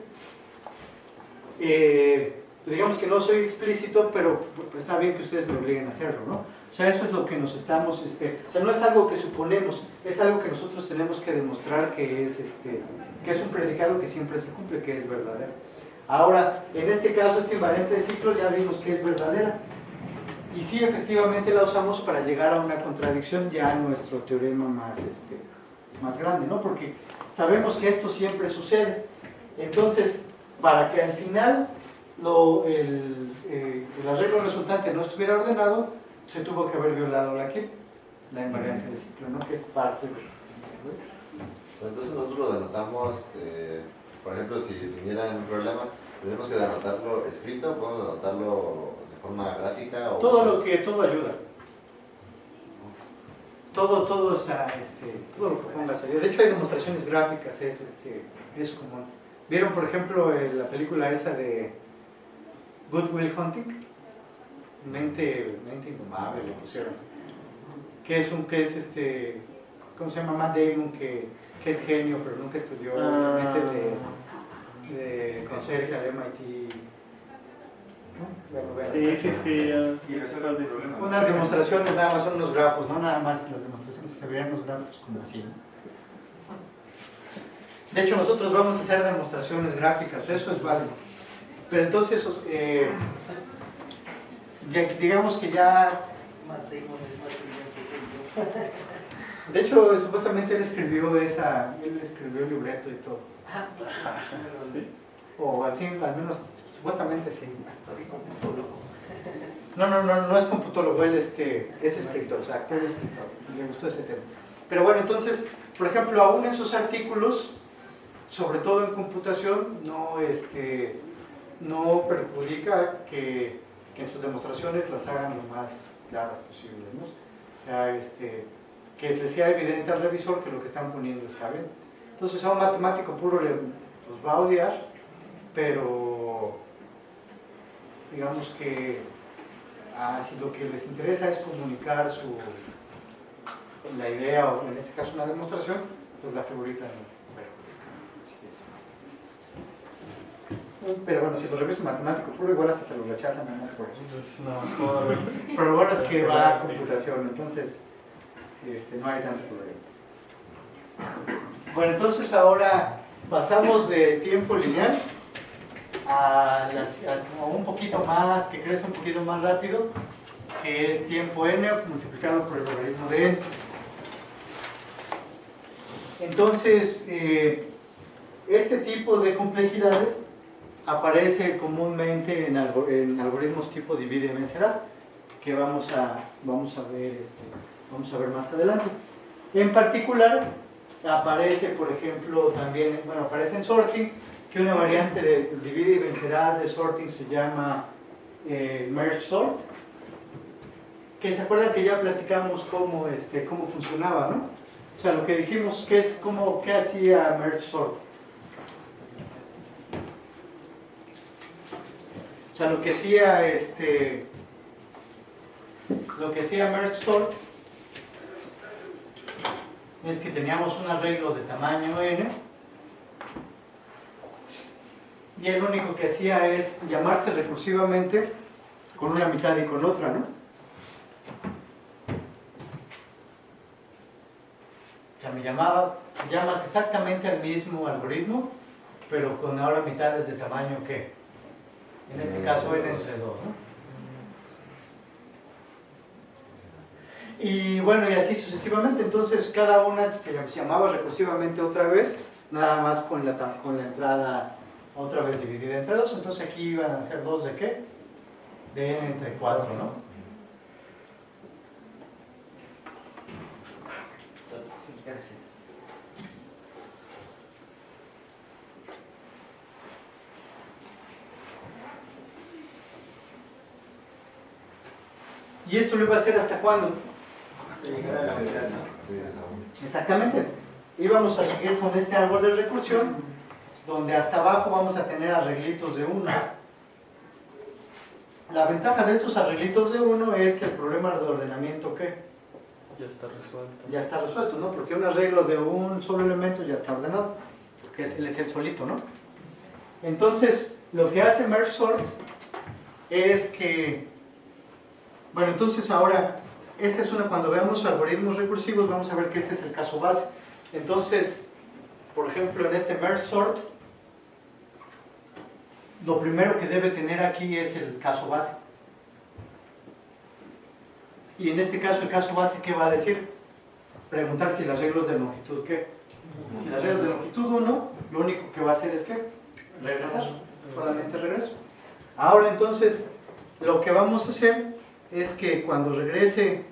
Speaker 1: digamos que no soy explícito, pero pues está bien que ustedes me obliguen a hacerlo, ¿no? O sea, eso es lo que nos estamos, o sea, no es algo que suponemos, es algo que nosotros tenemos que demostrar que es un predicado que siempre se cumple, que es verdadero. Ahora, en este caso, esta invariante de ciclo ya vimos que es verdadera. Y sí, efectivamente la usamos para llegar a una contradicción ya en nuestro teorema más grande, ¿no? Porque sabemos que esto siempre sucede. Entonces, para que al final el arreglo resultante no estuviera ordenado, se tuvo que haber violado la invariante de ciclo, ¿no? Que es parte de...
Speaker 4: Entonces nosotros lo denotamos, por ejemplo, si viniera un problema, tenemos que denotarlo escrito, podemos denotarlo de forma gráfica o...
Speaker 1: Todo ayuda. Todo está, todo lo que pongas ahí. De hecho hay demostraciones gráficas, es común. ¿Vieron, por ejemplo, la película esa de Good Will Hunting? Mente indomable le pusieron. ¿Cómo se llama? Matt Damon, que es genio, pero nunca estudió, se mete de conserje al MIT. ¿No?
Speaker 2: Sí.
Speaker 1: Unas demostraciones, nada más son unos grafos, no nada más las demostraciones, se verían los grafos como así, ¿no? De hecho, nosotros vamos a hacer demostraciones gráficas, eso es válido. Pero entonces, digamos que ya... De hecho, supuestamente él escribió el libreto y todo.
Speaker 2: ¿Sí?
Speaker 1: O así, al menos, supuestamente sí. No es computólogo, él es escritor, o sea, actor y escritor. Le gustó ese tema. Pero bueno, entonces, por ejemplo, aún en sus artículos, sobre todo en computación, no perjudica que en sus demostraciones las hagan lo más claras posible, ¿no? O sea, que les sea evidente al revisor que lo que están poniendo está bien. Entonces a un matemático puro los va a odiar, pero digamos que si lo que les interesa es comunicar la idea, o en este caso una demostración, pues la figurita no perjudica. Pero bueno, si lo reviso matemático puro, igual hasta se lo rechazan nada más por eso.
Speaker 2: Entonces, no, ¿cómo ver?
Speaker 1: Pero lo bueno es que va a
Speaker 2: Gracias.
Speaker 1: computación, entonces no hay tanto problema. Bueno, entonces ahora pasamos de tiempo lineal a un poquito más, que crece un poquito más rápido, que es tiempo n multiplicado por el logaritmo de n. Entonces, este tipo de complejidades aparece comúnmente en algoritmos tipo divide y vencerás, que vamos a ver más adelante. En particular, aparece, por ejemplo, también, bueno, aparece en sorting, que una variante de divide y vencerás de sorting se llama merge sort, que se acuerdan que ya platicamos cómo funcionaba, ¿no? O sea, lo que dijimos, ¿qué hacía merge sort? O sea, lo que hacía merge sort es que teníamos un arreglo de tamaño n y el único que hacía es llamarse recursivamente con una mitad y con otra, ¿no? O sea, llamas exactamente al mismo algoritmo, pero con ahora mitades de tamaño ¿qué? En este caso n entre 2, ¿no? Y bueno, y así sucesivamente, entonces cada una se llamaba recursivamente otra vez, nada más con la entrada otra vez dividida entre 2, entonces aquí iban a ser 2 de ¿qué? De n entre 4, ¿no?
Speaker 5: Gracias.
Speaker 1: ¿Y esto lo iba a hacer hasta cuándo? Exactamente. Íbamos a seguir con este árbol de recursión, donde hasta abajo vamos a tener arreglitos de 1. La ventaja de estos arreglitos de 1 es que el problema de ordenamiento, ¿qué?
Speaker 2: Ya está resuelto.
Speaker 1: Ya está resuelto, ¿no? Porque un arreglo de un solo elemento ya está ordenado, porque él es el solito, ¿no? Entonces, lo que hace merge sort es que, bueno, entonces ahora, cuando veamos algoritmos recursivos, vamos a ver que este es el caso base. Entonces, por ejemplo, en este merge sort, lo primero que debe tener aquí es el caso base. Y en este caso, el caso base, ¿qué va a decir? Preguntar si el arreglo es de longitud, ¿qué? Si el arreglo es de longitud 1, lo único que va a hacer es ¿qué? Regresar, solamente regreso. Ahora entonces, lo que vamos a hacer es que cuando regrese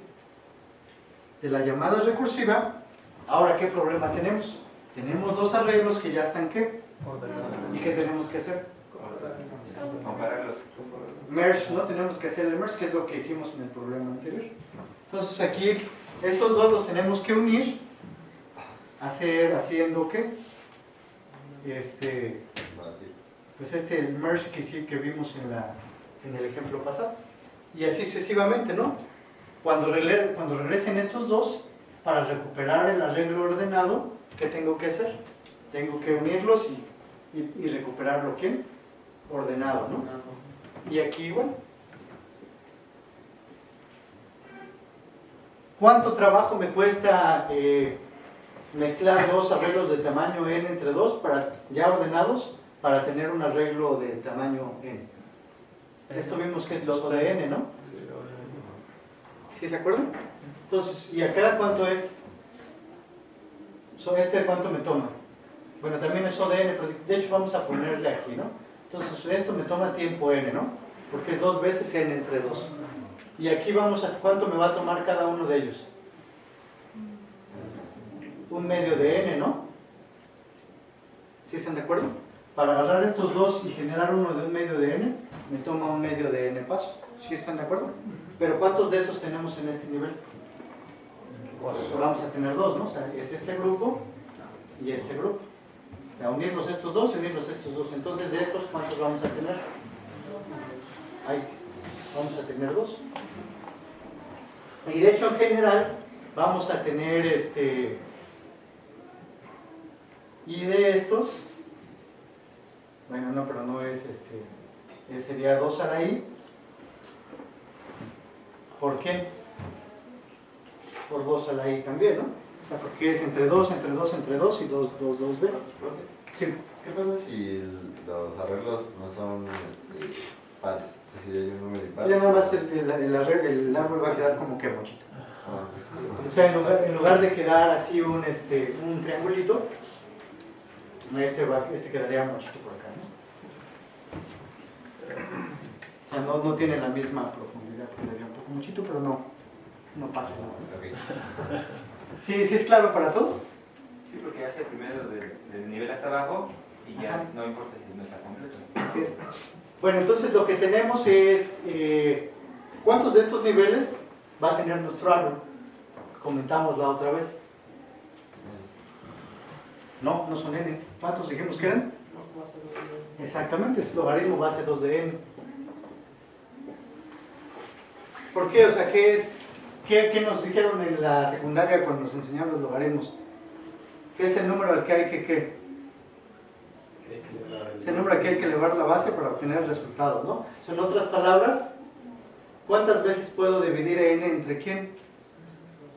Speaker 1: de la llamada recursiva, ahora ¿qué problema tenemos? Tenemos dos arreglos que ya están ¿qué? ¿Y qué tenemos que hacer?
Speaker 6: Compararlos.
Speaker 1: Merge, ¿no? Tenemos que hacer el merge, que es lo que hicimos en el problema anterior. Entonces aquí, estos dos los tenemos que unir, haciendo ¿qué? Pues el merge que vimos en el ejemplo pasado. Y así sucesivamente, ¿no? Cuando regresen estos dos, para recuperar el arreglo ordenado, ¿qué tengo que hacer? Tengo que unirlos y recuperarlo, ¿quién? Ordenado, ¿no? Y aquí igual. ¿Cuánto trabajo me cuesta mezclar dos arreglos de tamaño n entre 2 ya ordenados para tener un arreglo de tamaño n? Esto vimos que es 2 de n, ¿no? ¿Sí se acuerdan? Entonces, ¿y acá cuánto es? ¿Cuánto me toma? Bueno, también es O de n, pero de hecho vamos a ponerle aquí, ¿no? Entonces, esto me toma tiempo n, ¿no? Porque es 2 veces n entre 2. Y aquí vamos a, ¿cuánto me va a tomar cada uno de ellos? 1/2 de n, ¿no? ¿Sí están de acuerdo? Para agarrar estos dos y generar uno de 1/2 de n, me toma 1/2 de n pasos. ¿Sí están de acuerdo? Pero ¿cuántos de esos tenemos en este nivel? Pues vamos a tener dos, ¿no? O sea, es este grupo y este grupo. O sea, unirlos estos dos y unirlos estos dos. Entonces, de estos, ¿cuántos vamos a tener? Ahí vamos a tener 2. Y de hecho, en general, vamos a tener y de estos Bueno, no, pero no es sería 2 a la i. ¿Por qué? Por 2 a la i también, ¿no? O sea, porque es entre 2 y 2 veces. Sí.
Speaker 4: ¿Qué pasa si los arreglos no son pares? O sea, si hay un número impar.
Speaker 1: Ya nada más el árbol va a quedar como que mochito.
Speaker 4: Ah,
Speaker 1: O sea, en lugar de quedar así un triangulito, este quedaría mochito por acá, ¿no? O sea, no tiene la misma profundidad, quedaría un poco mochito, pero no pasa nada, ¿no?
Speaker 4: ok.
Speaker 1: ¿Sí es claro para todos?
Speaker 6: Sí, porque hace primero del nivel hasta abajo y ya
Speaker 1: Ajá.
Speaker 6: no importa si no está completo.
Speaker 1: Así es. Bueno, entonces lo que tenemos es, ¿cuántos de estos niveles va a tener nuestro árbol? Comentamos la otra vez. No son n. ¿Cuántos dijimos que eran? Exactamente, es logaritmo base 2 de n. ¿Por qué? O sea, ¿qué nos dijeron en la secundaria cuando nos enseñaron los logaritmos? ¿Qué es el número al que hay que es el número al que hay que elevar la base para obtener el resultado, ¿no? O sea, en otras palabras, ¿cuántas veces puedo dividir n entre quién?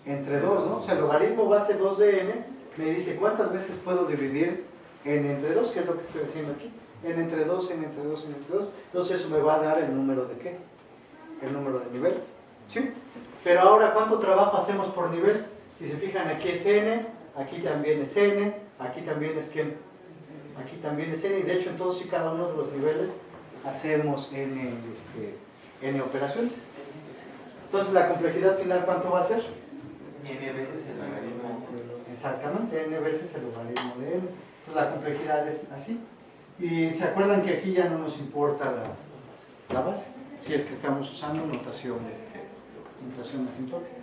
Speaker 1: Entre 2, ¿no? O sea, el logaritmo base 2 de n me dice cuántas veces puedo dividir n entre 2, que es lo que estoy haciendo aquí. N entre 2, n entre 2, n entre 2. Entonces eso me va a dar el número de ¿qué? El número de niveles. ¿Sí? Pero ahora, ¿cuánto trabajo hacemos por nivel? Si se fijan, aquí es n, aquí también es n, aquí también es ¿quién? Aquí también es n, y de hecho en todos y cada uno de los niveles hacemos n operaciones. Entonces la complejidad final, ¿cuánto va a ser?
Speaker 6: N veces el logaritmo.
Speaker 1: Exactamente, n veces el logaritmo de n. Entonces la complejidad es así. Y se acuerdan que aquí ya no nos importa la base, si es que estamos usando notación asintótica.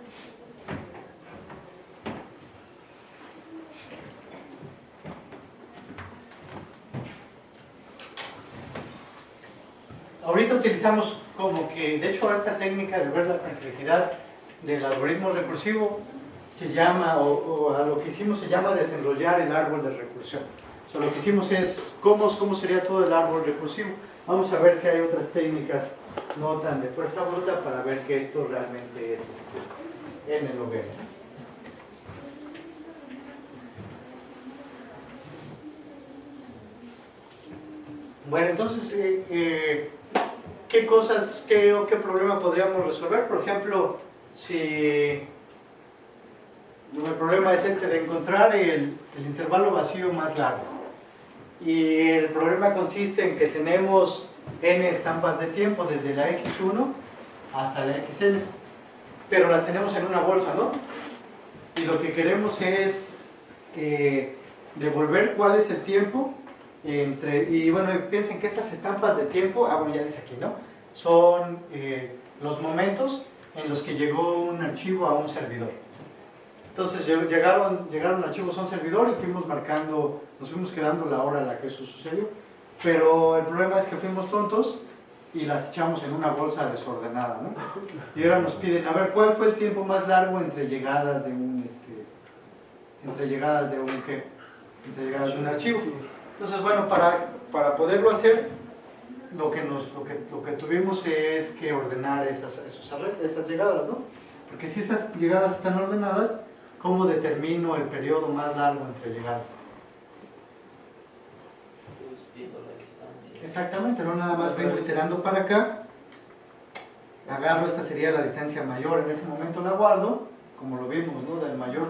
Speaker 1: Ahorita utilizamos como que, de hecho, esta técnica de ver la complejidad del algoritmo recursivo se llama, o a lo que hicimos se llama desenrollar el árbol de recursión. O sea, lo que hicimos es cómo sería todo el árbol recursivo. Vamos a ver que hay otras técnicas no tan de fuerza bruta para ver que esto realmente es n log n. Bueno, entonces, ¿qué cosas, qué problema podríamos resolver? Por ejemplo, si el problema es de encontrar el intervalo vacío más largo. Y el problema consiste en que tenemos n estampas de tiempo desde la x1 hasta la xn, pero las tenemos en una bolsa, ¿no? Y lo que queremos es devolver cuál es el tiempo y bueno, piensen que estas estampas de tiempo, bueno, ya dice aquí, ¿no? Son los momentos en los que llegó un archivo a un servidor. Entonces llegaron archivos a un servidor y fuimos marcando, nos fuimos quedando la hora en la que eso sucedió. Pero el problema es que fuimos tontos y las echamos en una bolsa desordenada, ¿no? Y ahora nos piden, a ver, ¿cuál fue el tiempo más largo entre llegadas de un archivo? Entonces, bueno, para poderlo hacer, lo que tuvimos es que ordenar esas llegadas, ¿no? Porque si esas llegadas están ordenadas, ¿cómo determino el periodo más largo entre llegadas?
Speaker 5: Viendo la distancia.
Speaker 1: Exactamente, no nada más vengo iterando para acá, agarro, esta sería la distancia mayor, en ese momento la guardo, como lo vimos, ¿no? Del mayor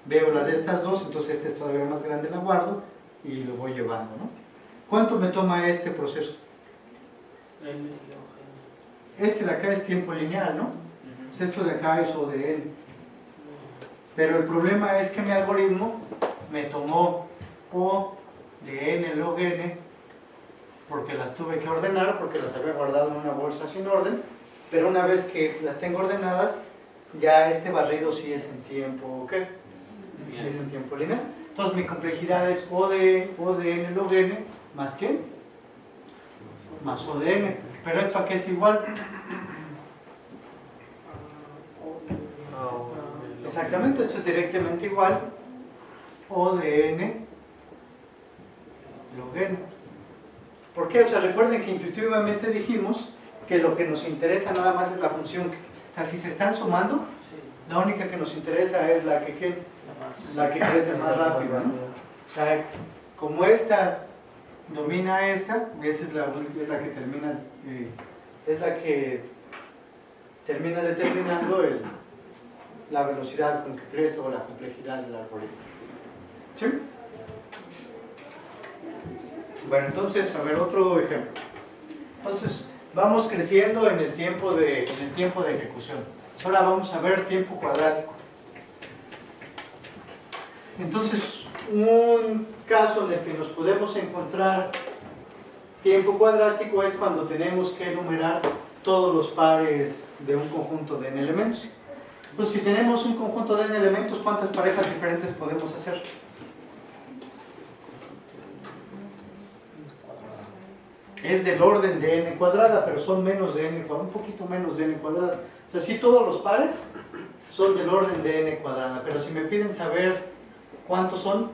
Speaker 1: veo la de estas dos, entonces esta es todavía más grande, la guardo y lo voy llevando, ¿no? ¿Cuánto me toma este proceso?
Speaker 5: N log
Speaker 1: Este de acá es tiempo lineal, ¿no? Pues esto de acá es O de N. Pero el problema es que mi algoritmo me tomó O de N log N porque las tuve que ordenar, porque las había guardado en una bolsa sin orden, pero una vez que las tengo ordenadas, ya este barrido sí es en tiempo, ¿qué? Sí es en tiempo lineal. Entonces mi complejidad es O de N log N más ¿qué? Más O de N. Pero esto aquí es igual. Exactamente, esto es directamente igual. O de N log N. ¿Por qué? O sea, recuerden que intuitivamente dijimos que lo que nos interesa nada más es la función. O sea, si se están sumando,
Speaker 5: Sí,
Speaker 1: la única que nos interesa es la que
Speaker 5: nada más.
Speaker 1: crece más rápido, ¿no? O sea, como esta domina esta, esa es la que termina, es la que termina determinando la velocidad con que crece o la complejidad del algoritmo. ¿Sí? Bueno, entonces, a ver, otro ejemplo. Entonces, vamos creciendo en el tiempo de ejecución. Ahora vamos a ver tiempo cuadrático. Entonces, un caso en el que nos podemos encontrar tiempo cuadrático es cuando tenemos que enumerar todos los pares de un conjunto de n elementos. Entonces, si tenemos un conjunto de n elementos, ¿cuántas parejas diferentes podemos hacer? Es del orden de n cuadrada, pero son menos de n cuadrada, un poquito menos de n cuadrada. O sea, sí, todos los pares son del orden de n cuadrada, pero si me piden saber cuántos son,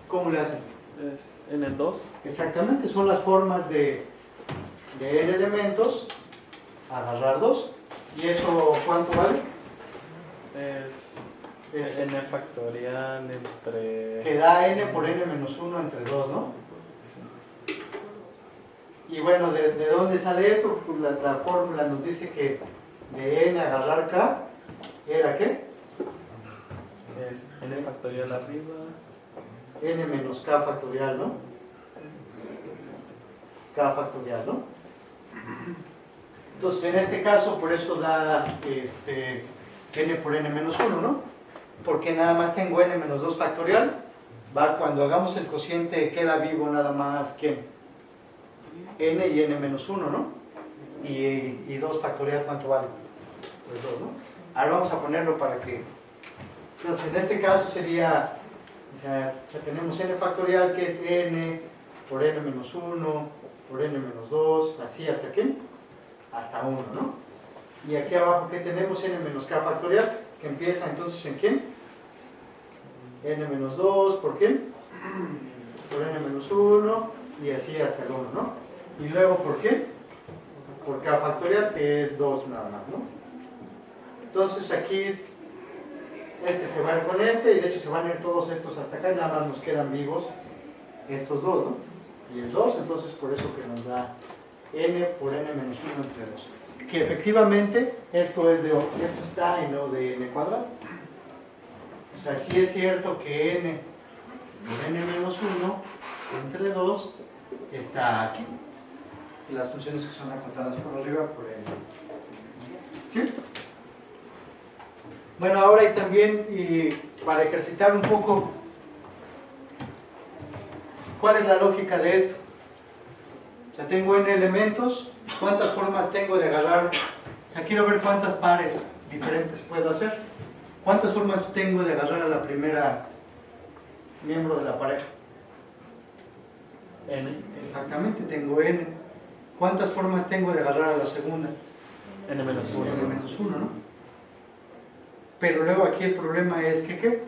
Speaker 1: ¿cómo le hacen?
Speaker 2: Es en el 2.
Speaker 1: Exactamente, son las formas de n elementos, agarrar 2. ¿Y eso cuánto vale?
Speaker 2: Es n factorial entre...
Speaker 1: Que da n por n menos 1 entre 2, ¿no? Y bueno, ¿de dónde sale esto? Pues la fórmula nos dice que de n agarrar k, ¿era qué?
Speaker 2: Es n factorial arriba.
Speaker 1: N menos k factorial, ¿no? K factorial, ¿no? Entonces, en este caso, por eso da n por n menos 1, ¿no? Porque nada más tengo n menos 2 factorial. Va, cuando hagamos el cociente, queda vivo nada más, ¿quién? N y n menos 1, ¿no? Y 2 factorial, ¿cuánto vale? Pues 2, ¿no? Ahora vamos a ponerlo para que... Entonces, en este caso sería... O sea, tenemos n factorial que es n por n menos 1, por n menos 2, así hasta quién? Hasta 1, ¿no? Y aquí abajo, ¿qué tenemos? N menos k factorial, que empieza entonces ¿en quién? N menos 2, ¿por quién? Por n menos 1, y así hasta el 1, ¿no? Y luego, ¿por qué? Por k factorial, que es 2 nada más, ¿no? Entonces aquí este se va a ir con este, y de hecho se van a ir todos estos hasta acá, y nada más nos quedan vivos estos dos, ¿no? Y el 2, entonces por eso que nos da n por n menos 1 entre 2. Que efectivamente esto está en lo de n cuadrado. O sea, sí es cierto que n por n menos 1 entre 2 está aquí. Y las funciones que son acotadas por arriba por n. ¿Sí? Bueno, ahora y también, y para ejercitar un poco, ¿cuál es la lógica de esto? O sea, tengo n elementos, ¿cuántas formas tengo de agarrar? O sea, quiero ver cuántas pares diferentes puedo hacer. ¿Cuántas formas tengo de agarrar a la primera miembro de la pareja?
Speaker 2: N.
Speaker 1: Exactamente, tengo n. ¿Cuántas formas tengo de agarrar a la segunda?
Speaker 2: N menos 1.
Speaker 1: N menos 1, ¿no? Pero luego aquí el problema es que, ¿qué?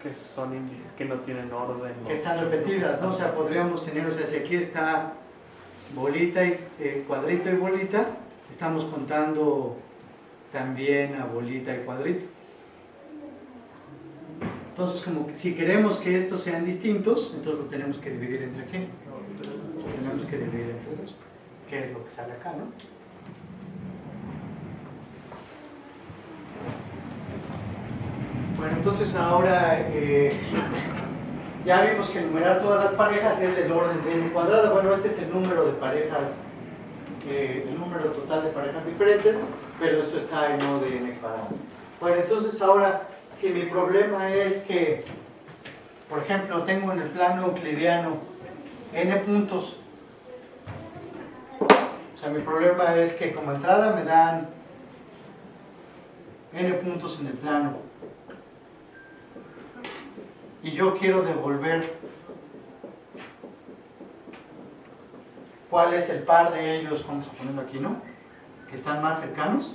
Speaker 2: Que no tienen orden.
Speaker 1: Que están repetidas, ¿no? O sea, podríamos tener, o sea, si aquí está bolita y cuadrito y bolita, estamos contando también a bolita y cuadrito. Entonces, como que si queremos que estos sean distintos, entonces lo tenemos que dividir entre quién? Lo tenemos que dividir entre 2, que es lo que sale acá, ¿no? Bueno, entonces ahora ya vimos que enumerar todas las parejas es del orden de n cuadrado. Bueno, este es el número de parejas, el número total de parejas diferentes, pero esto está en O de n cuadrado. Bueno, entonces ahora, si mi problema es que, por ejemplo, tengo en el plano euclidiano n puntos, o sea, mi problema es que como entrada me dan n puntos en el plano, y yo quiero devolver cuál es el par de ellos, vamos a ponerlo aquí, ¿no? Que están más cercanos.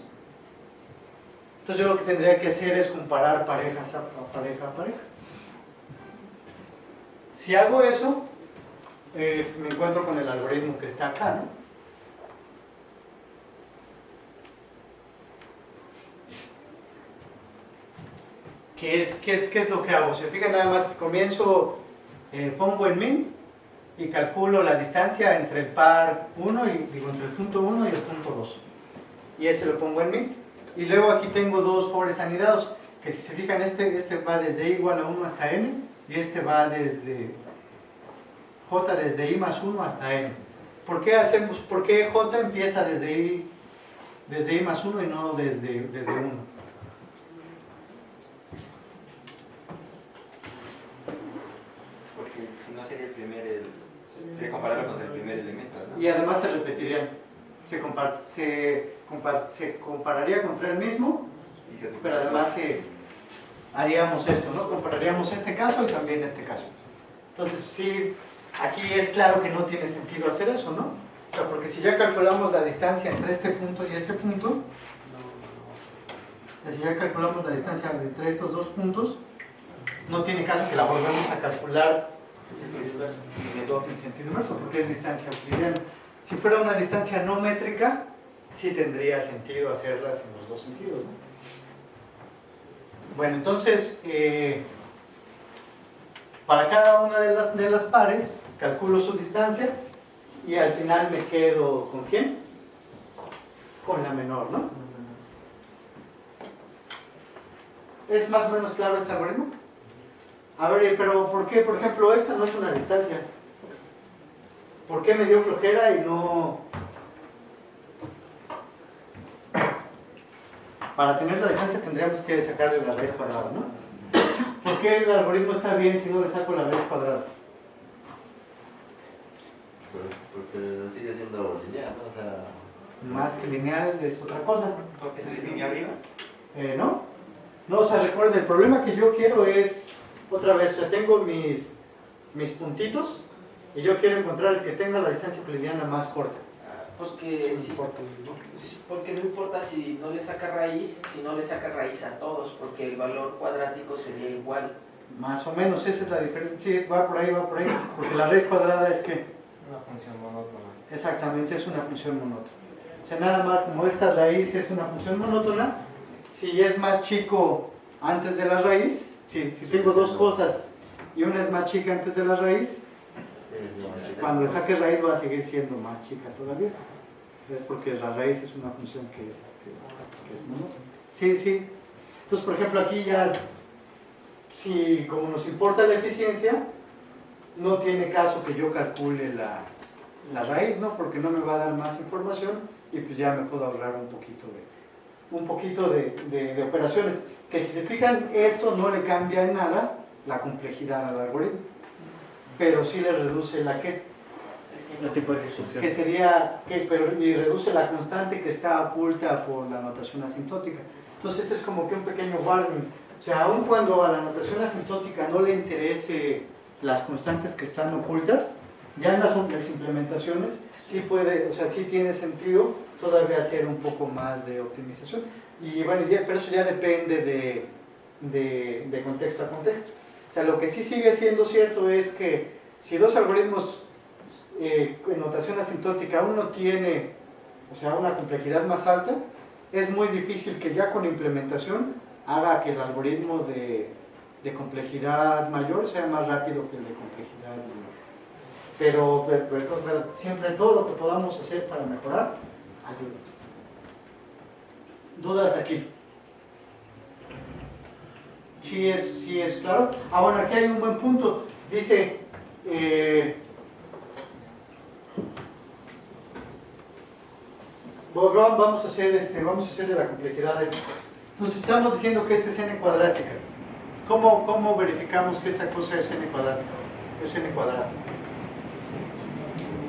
Speaker 1: Entonces yo lo que tendría que hacer es comparar parejas a pareja a pareja. Si hago eso, me encuentro con el algoritmo que está acá, ¿no? ¿Qué es lo que hago? Se fijan, nada más comienzo, pongo en min y calculo la distancia entre el par 1 entre el punto 1 y el punto 2. Y ese lo pongo en min. Y luego aquí tengo dos fores anidados, que si se fijan, este va desde i igual a 1 hasta n, y este va desde j desde i más 1 hasta n. ¿Por qué j empieza desde i más 1 y no desde 1?
Speaker 6: Porque si no sería sería compararlo contra el primer elemento, ¿no?
Speaker 1: Y además se repetirían, se compararía contra el mismo, pero además haríamos esto, ¿no? Compararíamos este caso y también este caso. Entonces sí, aquí es claro que no tiene sentido hacer eso, ¿no? O sea, porque si ya calculamos la distancia entre este punto y este punto, o sea, si ya calculamos la distancia entre estos dos puntos, no tiene caso que la volvamos a calcular en sentido inverso, porque es distancia euclidiana. Si fuera una distancia no métrica, sí tendría sentido hacerlas en los dos sentidos, ¿no? Bueno, entonces, para cada una de las pares, calculo su distancia y al final me quedo ¿con quién? Con la menor, ¿no? ¿Es más o menos claro este algoritmo? A ver, pero ¿por qué, por ejemplo, esta no es una distancia? ¿Por qué me dio flojera y no...? Para tener la distancia tendríamos que sacarle la raíz cuadrada, ¿no? ¿Por qué el algoritmo está bien si no le saco la raíz cuadrada?
Speaker 4: Porque sigue siendo lineal, ¿no? O sea...
Speaker 1: Más que lineal es otra cosa.
Speaker 6: ¿Porque se definió arriba?
Speaker 1: ¿No? No, o sea, recuerden, el problema que yo quiero es, otra vez, o sea, tengo mis puntitos y yo quiero encontrar el que tenga la distancia euclidiana más corta.
Speaker 5: Porque
Speaker 1: No
Speaker 5: sí,
Speaker 1: importa, ¿no?
Speaker 5: porque no importa si no le saca raíz, a todos, porque el valor cuadrático sería igual.
Speaker 1: Más o menos, esa es la diferencia. Sí, va por ahí, porque la raíz cuadrada es que...
Speaker 6: Una función monótona.
Speaker 1: Exactamente, es una función monótona. O sea, nada más como esta raíz es una función monótona, si es más chico antes de la raíz, si tengo dos cosas y una es más chica antes de la raíz, cuando le saque raíz va a seguir siendo más chica todavía. Es porque la raíz es una función que es monótona. Sí, sí. Entonces, por ejemplo, aquí ya, si como nos importa la eficiencia, no tiene caso que yo calcule la raíz, ¿no? Porque no me va a dar más información y pues ya me puedo ahorrar un poquito de operaciones. Que si se fijan, esto no le cambia en nada la complejidad al algoritmo, pero sí le reduce la
Speaker 2: El tipo de ejecución.
Speaker 1: que sería, y reduce la constante que está oculta por la notación asintótica. Entonces este es como que un pequeño warning. O sea, aun cuando a la notación asintótica no le interese las constantes que están ocultas, ya en las implementaciones sí puede, o sea, sí tiene sentido todavía hacer un poco más de optimización. Y bueno, pero eso ya depende de contexto a contexto. O sea, lo que sí sigue siendo cierto es que si dos algoritmos en notación asintótica uno tiene, o sea, una complejidad más alta, es muy difícil que ya con implementación haga que el algoritmo de complejidad mayor sea más rápido que el de complejidad menor. Pero siempre todo lo que podamos hacer para mejorar ayuda. ¿Dudas aquí? ¿Sí es claro? Ah, bueno, aquí hay un buen punto. Dice, vamos a hacer de la complejidad esto. Entonces estamos diciendo que esta es n cuadrática. ¿Cómo verificamos que esta cosa es n cuadrática? Es n cuadrada.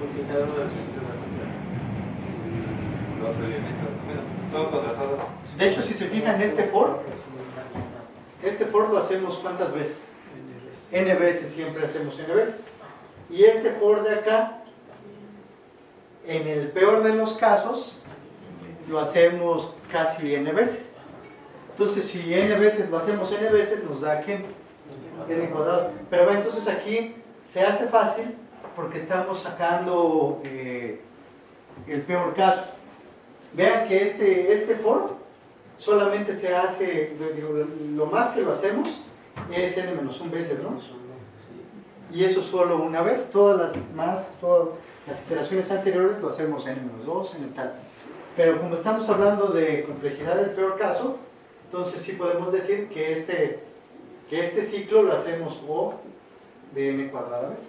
Speaker 6: Porque cada uno de los elementos va contra el otro elemento. Bueno, todo contra todos.
Speaker 1: De hecho, si se fijan, este for lo hacemos ¿cuántas veces? N veces, siempre hacemos n veces. Y este for de acá, en el peor de los casos, lo hacemos casi n veces. Entonces, si n veces lo hacemos n veces, nos da ¿qué? N cuadrado. Pero entonces aquí se hace fácil porque estamos sacando el peor caso. Vean que este for solamente se hace, digo, lo más que lo hacemos es n-1 veces, ¿no? Y eso solo una vez. Todas las iteraciones anteriores lo hacemos n-2, n tal. Pero como estamos hablando de complejidad del peor caso, entonces sí podemos decir que este ciclo lo hacemos o de n cuadrada veces,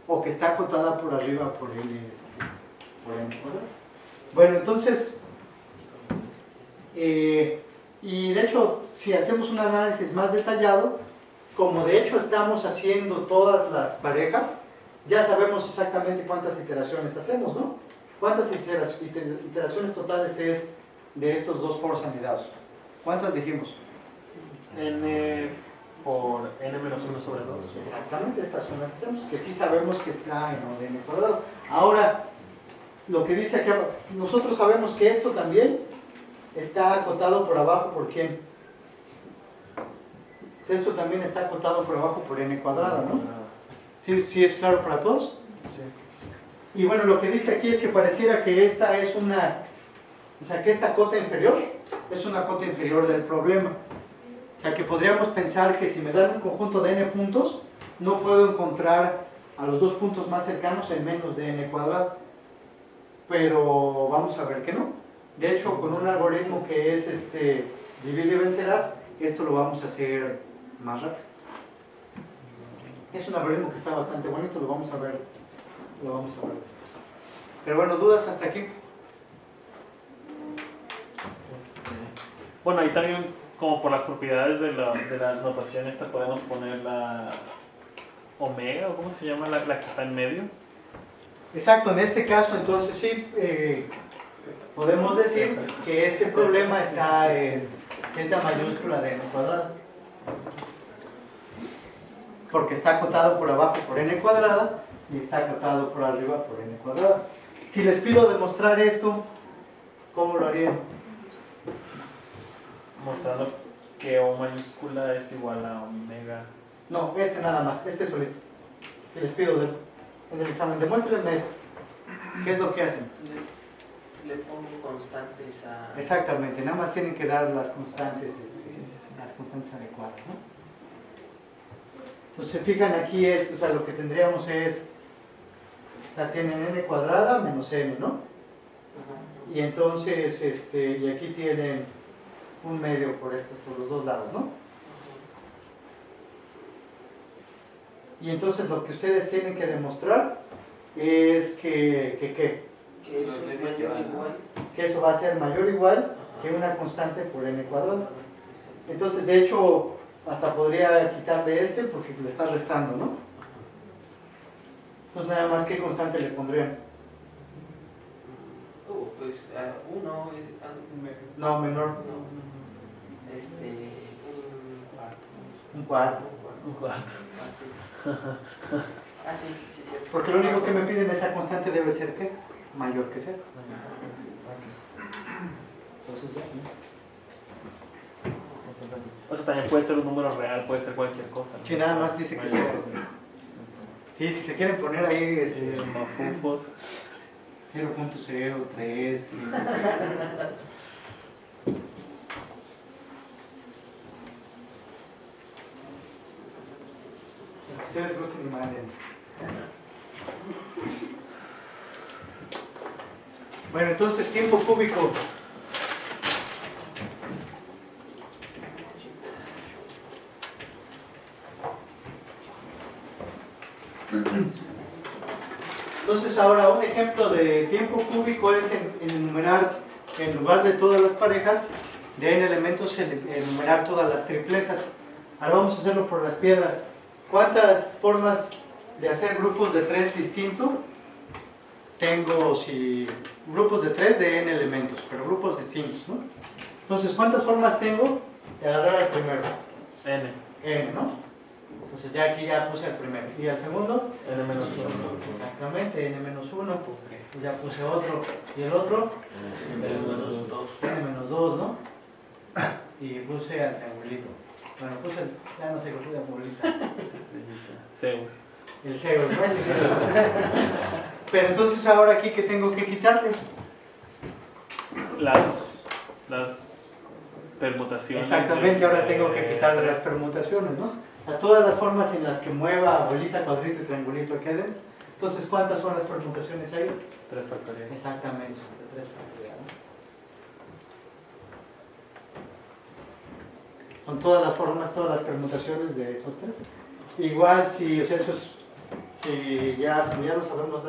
Speaker 1: o que está acotada por arriba por n cuadrada. Bueno, entonces, y de hecho, si hacemos un análisis más detallado, como de hecho estamos haciendo todas las parejas, ya sabemos exactamente cuántas iteraciones hacemos, ¿no? ¿Cuántas iteraciones totales es de estos dos foros anidados? ¿Cuántas dijimos?
Speaker 2: N por n-1 sobre 2.
Speaker 1: Exactamente, estas son las que hacemos, que sí sabemos que está en orden cuadrado. Ahora, lo que dice aquí, nosotros sabemos que esto también está acotado por abajo, ¿por quién? Esto también está acotado por abajo por n cuadrada, ¿no? ¿Sí es claro para todos?
Speaker 2: Sí.
Speaker 1: Y bueno, lo que dice aquí es que pareciera que esta es que esta cota inferior es una cota inferior del problema. O sea, que podríamos pensar que si me dan un conjunto de n puntos, no puedo encontrar a los dos puntos más cercanos en menos de n cuadrado. Pero vamos a ver que no. De hecho, con un algoritmo que es divide y vencerás, esto lo vamos a hacer más rápido. Es un algoritmo que está bastante bonito, lo vamos a ver después. Pero bueno, ¿dudas hasta aquí?
Speaker 2: Bueno, ahí también, como por las propiedades de la notación esta, podemos poner la omega, o ¿cómo se llama la que está en medio?
Speaker 1: Exacto, en este caso entonces sí, podemos decir que este problema está en esta mayúscula de n cuadrada. Porque está acotado por abajo por n cuadrada y está acotado por arriba por n cuadrada. Si les pido demostrar esto, ¿cómo lo harían?
Speaker 2: Mostrando que O mayúscula es igual a omega.
Speaker 1: No, nada más, solito. Si les pido en el examen, demuéstrenme esto. ¿Qué es lo que hacen?
Speaker 5: Le pongo constantes a...
Speaker 1: Exactamente, nada más tienen que dar las constantes, las constantes adecuadas, ¿no? Entonces, se fijan aquí, o sea, lo que tendríamos es, tienen n cuadrada menos n, ¿no? Y entonces, y aquí tienen un medio por los dos lados, ¿no? Y entonces lo que ustedes tienen que demostrar es que
Speaker 5: eso es mayor o igual.
Speaker 1: que eso va a ser mayor o igual que una constante por n cuadrado. Entonces, de hecho, hasta podría quitarle porque le está restando, ¿no? Entonces, nada más, ¿qué constante le pondrían?
Speaker 5: Pues uno.
Speaker 1: No, menor. Un cuarto.
Speaker 2: Un cuarto.
Speaker 5: Sí, cierto.
Speaker 1: Porque lo único que me piden esa constante debe ser ¿qué? Mayor que cero. Entonces ya, ¿no?
Speaker 2: O sea, también puede ser un número real, puede ser cualquier cosa, ¿no?
Speaker 1: Sí, nada más dice que sea Sí, si se quieren poner ahí
Speaker 2: mafufos.
Speaker 1: 0.03. Ustedes gusten y manden. Bueno, entonces tiempo cúbico. Entonces ahora un ejemplo de tiempo cúbico es enumerar, en lugar de todas las parejas de n elementos, enumerar todas las tripletas. Ahora vamos a hacerlo por las piedras. ¿Cuántas formas de hacer grupos de 3 distintos? Tengo grupos de 3 de n elementos, pero grupos distintos, ¿no? Entonces, ¿cuántas formas tengo de agarrar al primero? N, ¿no? Entonces ya aquí ya puse el primero. ¿Y el segundo?
Speaker 2: N-1.
Speaker 1: Exactamente, n-1. Pues ya puse otro. ¿Y el otro? n-2, ¿no? Y puse al triangulito. Bueno, ya no sé qué puse a bolita.
Speaker 2: Estrellita. Zeus.
Speaker 1: El ceros, ¿no? El ceros. Pero entonces ahora aquí, ¿qué tengo que quitarle?
Speaker 2: Las permutaciones.
Speaker 1: Exactamente, ahora tengo que quitarle las permutaciones, ¿no? A todas las formas en las que mueva bolita, cuadrito y triangulito aquí adentro. Entonces, ¿cuántas son las permutaciones ahí?
Speaker 2: 3 factoriales.
Speaker 1: Exactamente, de 3 factoriales. Son todas las formas, todas las permutaciones de esos tres. Igual si, o sea, eso es, si ya no sabemos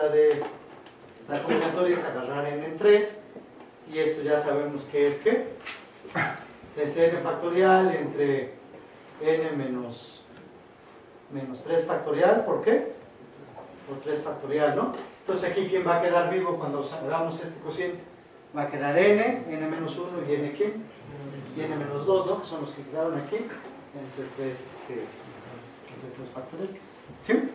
Speaker 1: la combinatoria es agarrar n en 3 y esto ya sabemos que es ¿qué? Es n factorial entre n menos 3 factorial, ¿por qué? Por 3 factorial, ¿no? Entonces aquí ¿quién va a quedar vivo cuando hagamos este cociente? Va a quedar n menos 1 y n ¿quién? Y n menos 2, ¿no? Que son los que quedaron aquí entre 3 factorial. ¿Sí?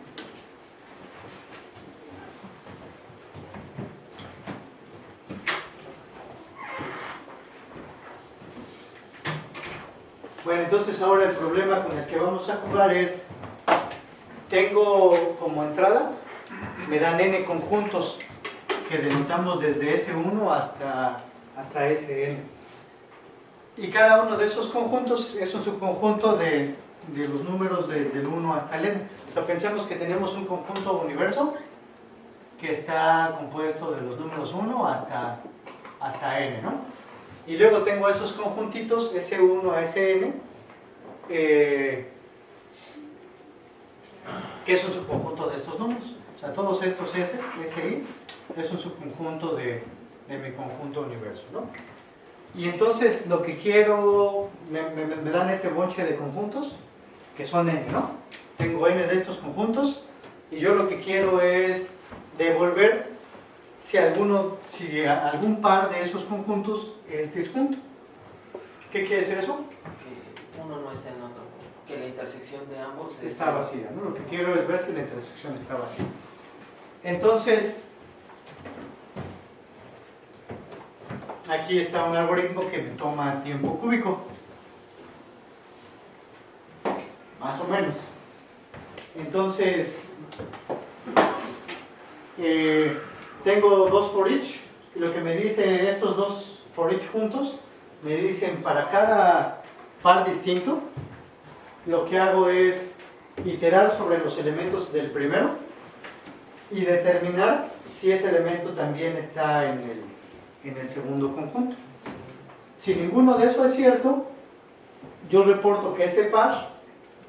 Speaker 1: Bueno, entonces ahora el problema con el que vamos a jugar es, tengo como entrada, me dan n conjuntos que denotamos desde S1 hasta Sn. Y cada uno de esos conjuntos es un subconjunto de los números desde el 1 hasta el n. O sea, pensemos que tenemos un conjunto universo que está compuesto de los números 1 hasta n, ¿no? Y luego tengo esos conjuntitos, S1 a Sn, que es un subconjunto de estos números. O sea, todos estos S, Si, es un subconjunto de mi conjunto universo, ¿no? Y entonces lo que quiero, me dan ese bonche de conjuntos, que son n, ¿no? Tengo n de estos conjuntos, y yo lo que quiero es devolver si algún par de esos conjuntos es disjunto. ¿Qué quiere decir eso?
Speaker 5: Que uno no está en otro, que la intersección de ambos
Speaker 1: Está vacía, ¿no? Lo que quiero es ver si la intersección está vacía. Entonces, aquí está un algoritmo que me toma tiempo cúbico. Más o menos. Entonces, tengo dos for each. Y lo que me dicen estos dos for each juntos, me dicen para cada par distinto, lo que hago es iterar sobre los elementos del primero y determinar si ese elemento también está en el segundo conjunto. Si ninguno de eso es cierto, yo reporto que ese par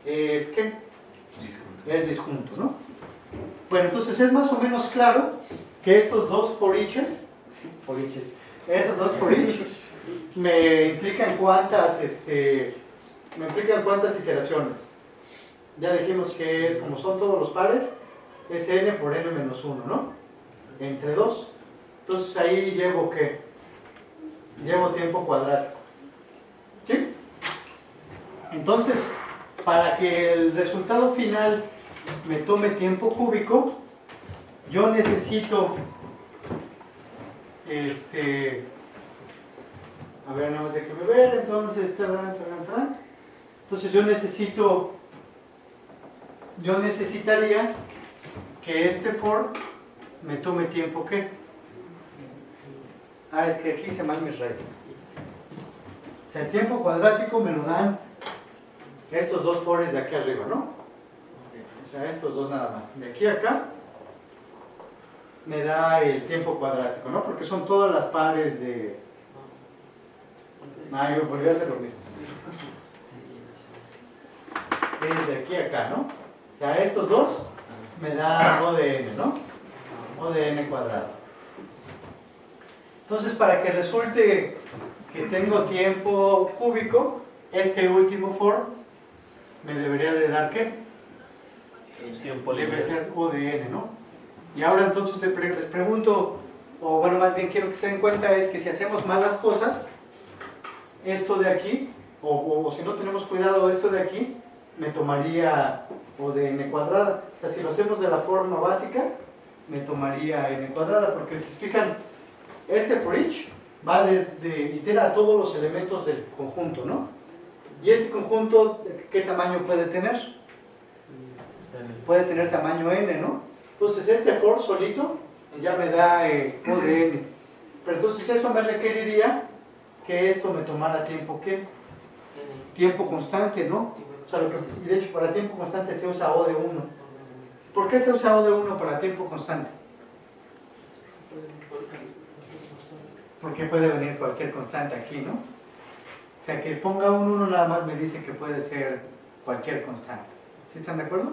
Speaker 1: es ¿qué? Es disjunto, ¿no? Bueno, entonces es más o menos claro que estos dos for eaches, esos dos for each me implican cuántas iteraciones. Ya dijimos que es como son todos los pares, es n por n menos 1, ¿no? Entre 2. Entonces ahí llevo ¿qué? Llevo tiempo cuadrático. ¿Sí? Entonces, para que el resultado final me tome tiempo cúbico, yo necesito a ver, nada más déjeme ver, entonces entonces yo necesitaría que este for me tome tiempo ¿qué? Es que aquí hice mal mis raíces. O sea, el tiempo cuadrático me lo dan estos dos fores de aquí arriba, ¿no? O sea, estos dos nada más. De aquí a acá me da el tiempo cuadrático, ¿no? Porque son todas las pares de... yo volví a hacer lo mismo. Es de aquí a acá, ¿no? O sea, estos dos me dan O de n, ¿no? O de n cuadrado. Entonces, para que resulte que tengo tiempo cúbico, este último for me debería de dar ¿qué?
Speaker 2: El tiempo
Speaker 1: Debe
Speaker 2: libre.
Speaker 1: ser O de n, ¿no? Y ahora entonces les pregunto, o bueno, más bien quiero que se den cuenta, es que si hacemos malas cosas, esto de aquí, o si no tenemos cuidado, esto de aquí, me tomaría O de n cuadrada. O sea, si lo hacemos de la forma básica, me tomaría n cuadrada, porque si se fijan, este for each va itera a todos los elementos del conjunto, ¿no? Y este conjunto, ¿qué tamaño puede tener? puede tener tamaño n, ¿no? Entonces este for solito ya me da O de n. Pero entonces eso me requeriría que esto me tomara tiempo, ¿qué? Tiempo constante, ¿no? O sea, y de hecho para tiempo constante se usa O de 1. ¿Por qué se usa O de 1 para tiempo constante? Porque puede venir cualquier constante aquí, ¿no? O sea, que ponga un 1 nada más me dice que puede ser cualquier constante. ¿Sí están de acuerdo?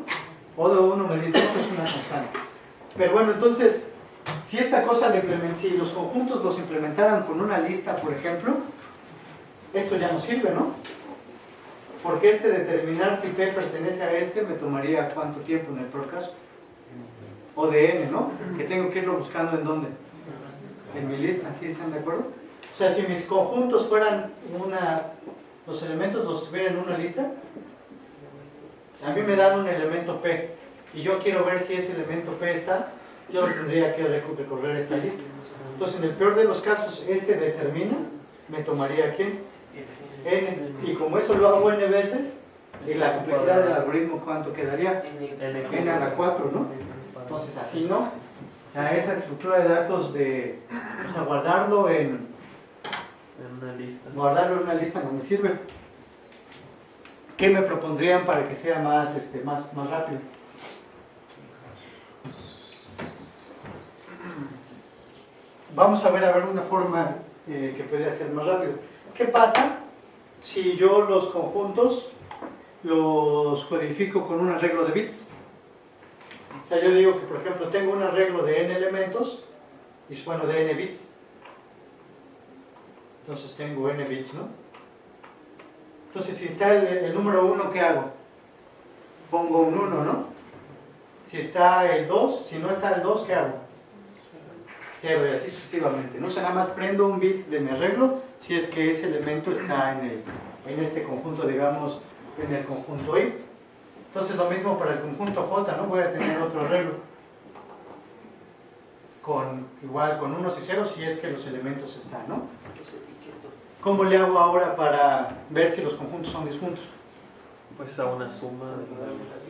Speaker 1: O de 1 me dice que es una constante. Pero bueno, entonces, si esta cosa, si los conjuntos los implementaran con una lista, por ejemplo, esto ya no sirve, ¿no? Porque determinar si P pertenece a me tomaría ¿cuánto tiempo en el peor caso? O de n, ¿no? Que tengo que irlo buscando ¿en dónde? En mi lista, ¿sí están de acuerdo? O sea, si mis conjuntos fueran los elementos los tuviera en una lista, a mí me dan un elemento P y yo quiero ver si ese elemento P está, yo tendría que recorrer esa lista. Entonces, en el peor de los casos, determina, me tomaría ¿quién? N. Y como eso lo hago n veces, y la complejidad del algoritmo, ¿cuánto quedaría? N a la 4, ¿no? Entonces, así no. O sea, esa estructura de datos o sea, guardarlo en
Speaker 2: una lista.
Speaker 1: Guardarlo en una lista no me sirve. ¿Qué me propondrían para que sea más rápido? Vamos a ver una forma que podría ser más rápido. ¿Qué pasa si yo los conjuntos los codifico con un arreglo de bits? O sea, yo digo que, por ejemplo, tengo un arreglo de n elementos y bueno, de n bits. Entonces tengo n bits, ¿no? Entonces, si está el número 1, ¿qué hago? Pongo un 1, ¿no? Si está el 2, si no está el 2, ¿qué hago? 0 y así sucesivamente, ¿no? O sea, nada más prendo un bit de mi arreglo si es que ese elemento está en este conjunto, digamos, en el conjunto I. Entonces, lo mismo para el conjunto J, ¿no? Voy a tener otro arreglo. Igual con unos y ceros si es que los elementos están, ¿no? ¿Cómo le hago ahora para ver si los conjuntos son disjuntos?
Speaker 2: Pues a una suma de las...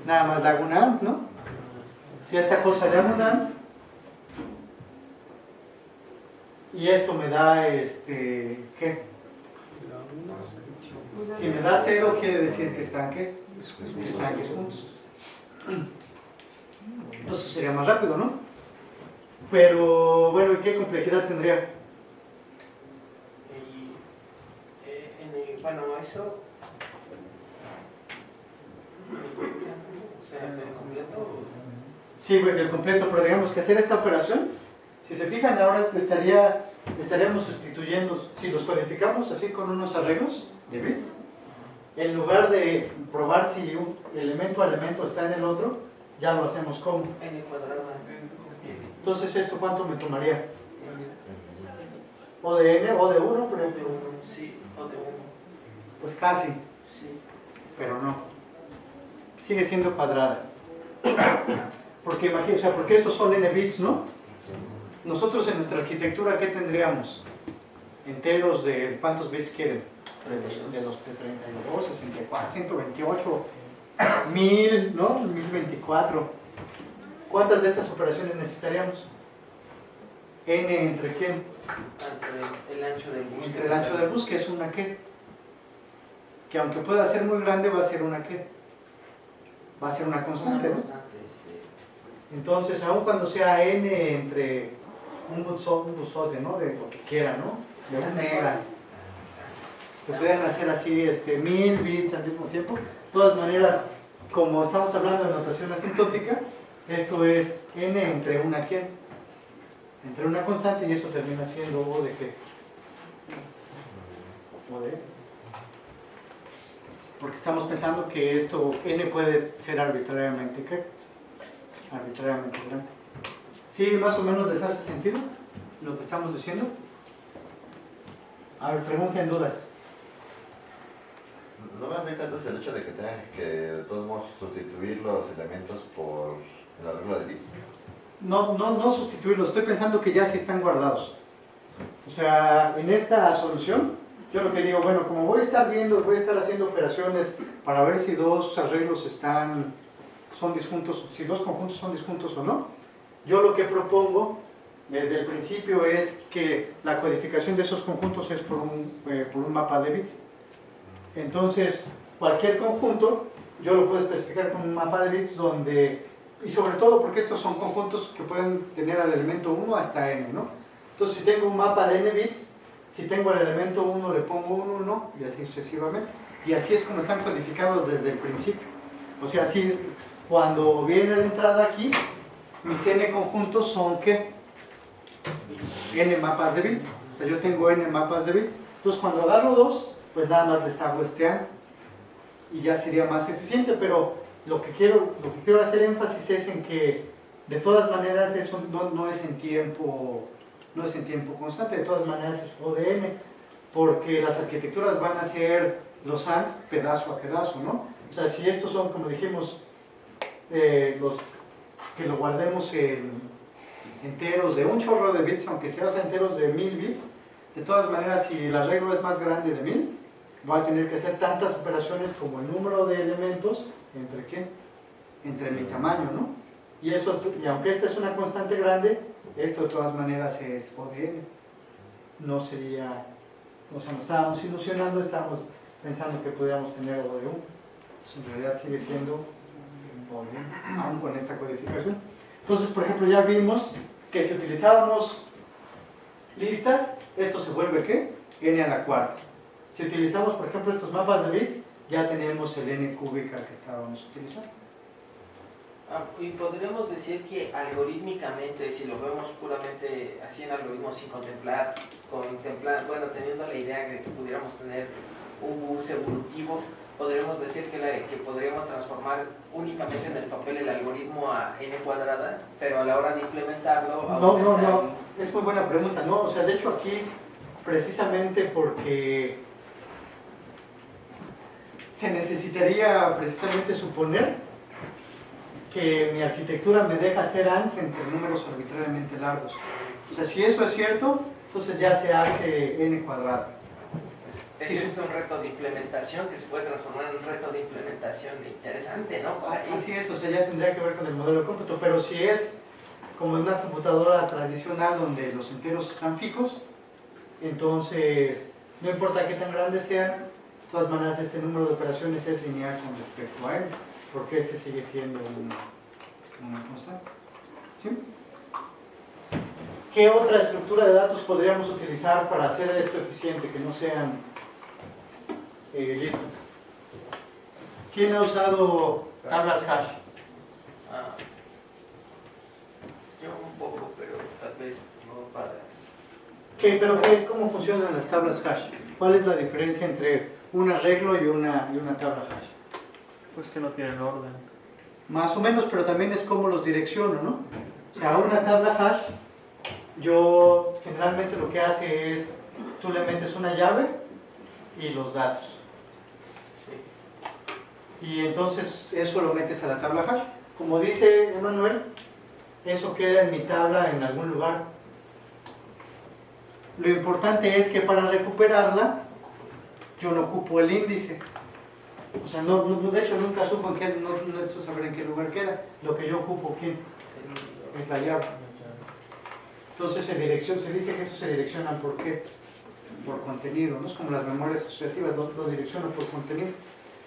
Speaker 1: Nada más le hago un AND, ¿no? Si a esta cosa le hago un AND, y esto me da, ¿qué? Si me da 0, quiere decir que están, ¿qué? Están disjuntos. Entonces sería más rápido, ¿no? Pero, bueno, ¿y qué complejidad tendría?
Speaker 5: Bueno, eso... O sea, el completo...
Speaker 1: Sí, güey, el completo, pero digamos que hacer esta operación, si se fijan, ahora estaríamos sustituyendo, si los codificamos así con unos arreglos de bits, en lugar de probar si un elemento a elemento está en el otro, ya lo hacemos como.
Speaker 5: N cuadrado.
Speaker 1: Entonces, ¿esto cuánto me tomaría? ¿O de n o de 1, por ejemplo?
Speaker 5: Sí, o de 1.
Speaker 1: Pues casi,
Speaker 5: Sí.
Speaker 1: pero no. Sigue siendo cuadrada. Porque imagínense, porque estos son n bits, ¿no? Nosotros en nuestra arquitectura, ¿qué tendríamos? Enteros de ¿cuántos bits quieren? De los de 32, 64, 128, 1000, ¿no? 1024. ¿Cuántas de estas operaciones necesitaríamos? N entre quién?
Speaker 5: Entre el ancho del bus.
Speaker 1: Entre el ancho del bus, que es una ¿qué? Que aunque pueda ser muy grande, va a ser una ¿qué? Va a ser una constante, ¿no? Entonces, aun cuando sea n entre un buzote, ¿no? De lo que quiera, ¿no? De un mega, que puedan hacer así 1000 bits al mismo tiempo. De todas maneras, como estamos hablando de notación asintótica, esto es n entre una ¿quién? Entre una constante, y eso termina siendo O de ¿qué? O de... Porque estamos pensando que esto n puede ser arbitrariamente ¿qué? Arbitrariamente grande. ¿Sí más o menos les hace sentido lo que estamos diciendo? A ver, pregunten dudas.
Speaker 4: ¿No me afecta entonces el hecho de que tengan que de todos modos sustituir los elementos por el arreglo de bits?
Speaker 1: No sustituirlos, estoy pensando que ya sí están guardados. O sea, en esta solución, yo lo que digo, bueno, como voy a estar haciendo operaciones para ver si dos arreglos están son disjuntos, si dos conjuntos son disjuntos o no. Yo lo que propongo desde el principio es que la codificación de esos conjuntos es por un mapa de bits. Entonces, cualquier conjunto yo lo puedo especificar con un mapa de bits donde, y sobre todo porque estos son conjuntos que pueden tener al elemento 1 hasta n, ¿no? Entonces, si tengo un mapa de n bits, si tengo el elemento 1 le pongo un 1 y así sucesivamente. Y así es como están codificados desde el principio. O sea, así es, cuando viene la entrada aquí, mis n conjuntos son ¿qué? N mapas de bits. O sea, yo tengo n mapas de bits. Entonces, cuando agarro 2, pues nada más les hago este antes. Y ya sería más eficiente, pero lo que quiero hacer énfasis es en que de todas maneras eso no es en tiempo constante, de todas maneras es O de n, porque las arquitecturas van a ser los ANDs pedazo a pedazo, ¿no? O sea, si estos son, como dijimos, los que lo guardemos en enteros de un chorro de bits, aunque sean enteros de 1000 bits, de todas maneras, si el arreglo es más grande de 1000, voy a tener que hacer tantas operaciones como el número de elementos entre ¿qué? Entre mi tamaño, ¿no? Y eso, y aunque esta es una constante grande, esto de todas maneras es O de n. No sería, o sea, nos estábamos ilusionando, estábamos pensando que podíamos tener O de 1. Pues en realidad sigue siendo O de n, aún con esta codificación. Entonces, por ejemplo, ya vimos que si utilizábamos listas, esto se vuelve ¿qué? N a la cuarta. Si utilizamos, por ejemplo, estos mapas de bits, ya tenemos el n cúbica que estábamos utilizando.
Speaker 5: Y podríamos decir que algorítmicamente, si lo vemos puramente así en algoritmos sin contemplar, bueno, teniendo la idea de que pudiéramos tener un bus evolutivo, podríamos decir que podríamos transformar únicamente en el papel el algoritmo a n cuadrada, pero a la hora de implementarlo...
Speaker 1: No, es muy buena pregunta, ¿no? O sea, de hecho aquí, precisamente porque se necesitaría precisamente suponer que mi arquitectura me deja hacer ANDs entre números arbitrariamente largos. O sea, si eso es cierto, entonces ya se hace n cuadrado.
Speaker 5: Ese es un reto de implementación que se puede transformar en un reto de implementación interesante, ¿no?
Speaker 1: Así es, o sea, ya tendría que ver con el modelo de cómputo, pero si es como en una computadora tradicional donde los enteros están fijos, entonces no importa qué tan grandes sean, de todas maneras este número de operaciones es lineal con respecto a n, porque este sigue siendo una constante. ¿Sí? ¿Qué otra estructura de datos podríamos utilizar para hacer esto eficiente, que no sean listas? ¿Quién ha usado tablas hash?
Speaker 5: Yo un poco, pero tal vez no para...
Speaker 1: ¿Cómo funcionan las tablas hash? ¿Cuál es la diferencia entre un arreglo y una tabla hash?
Speaker 2: Pues que no tienen orden.
Speaker 1: Más o menos, pero también es cómo los direcciono, ¿no? O sea, una tabla hash, yo generalmente lo que hace es, tú le metes una llave y los datos. Y entonces eso lo metes a la tabla hash. Como dice Emanuel, eso queda en mi tabla en algún lugar. Lo importante es que para recuperarla, yo no ocupo el índice. O sea, de hecho nunca supo no necesito saber en qué lugar queda. Lo que yo ocupo, ¿quién? Es la llave. Entonces se dice que eso se direcciona por qué? Por contenido, ¿no? Es como las memorias asociativas, lo direcciono por contenido.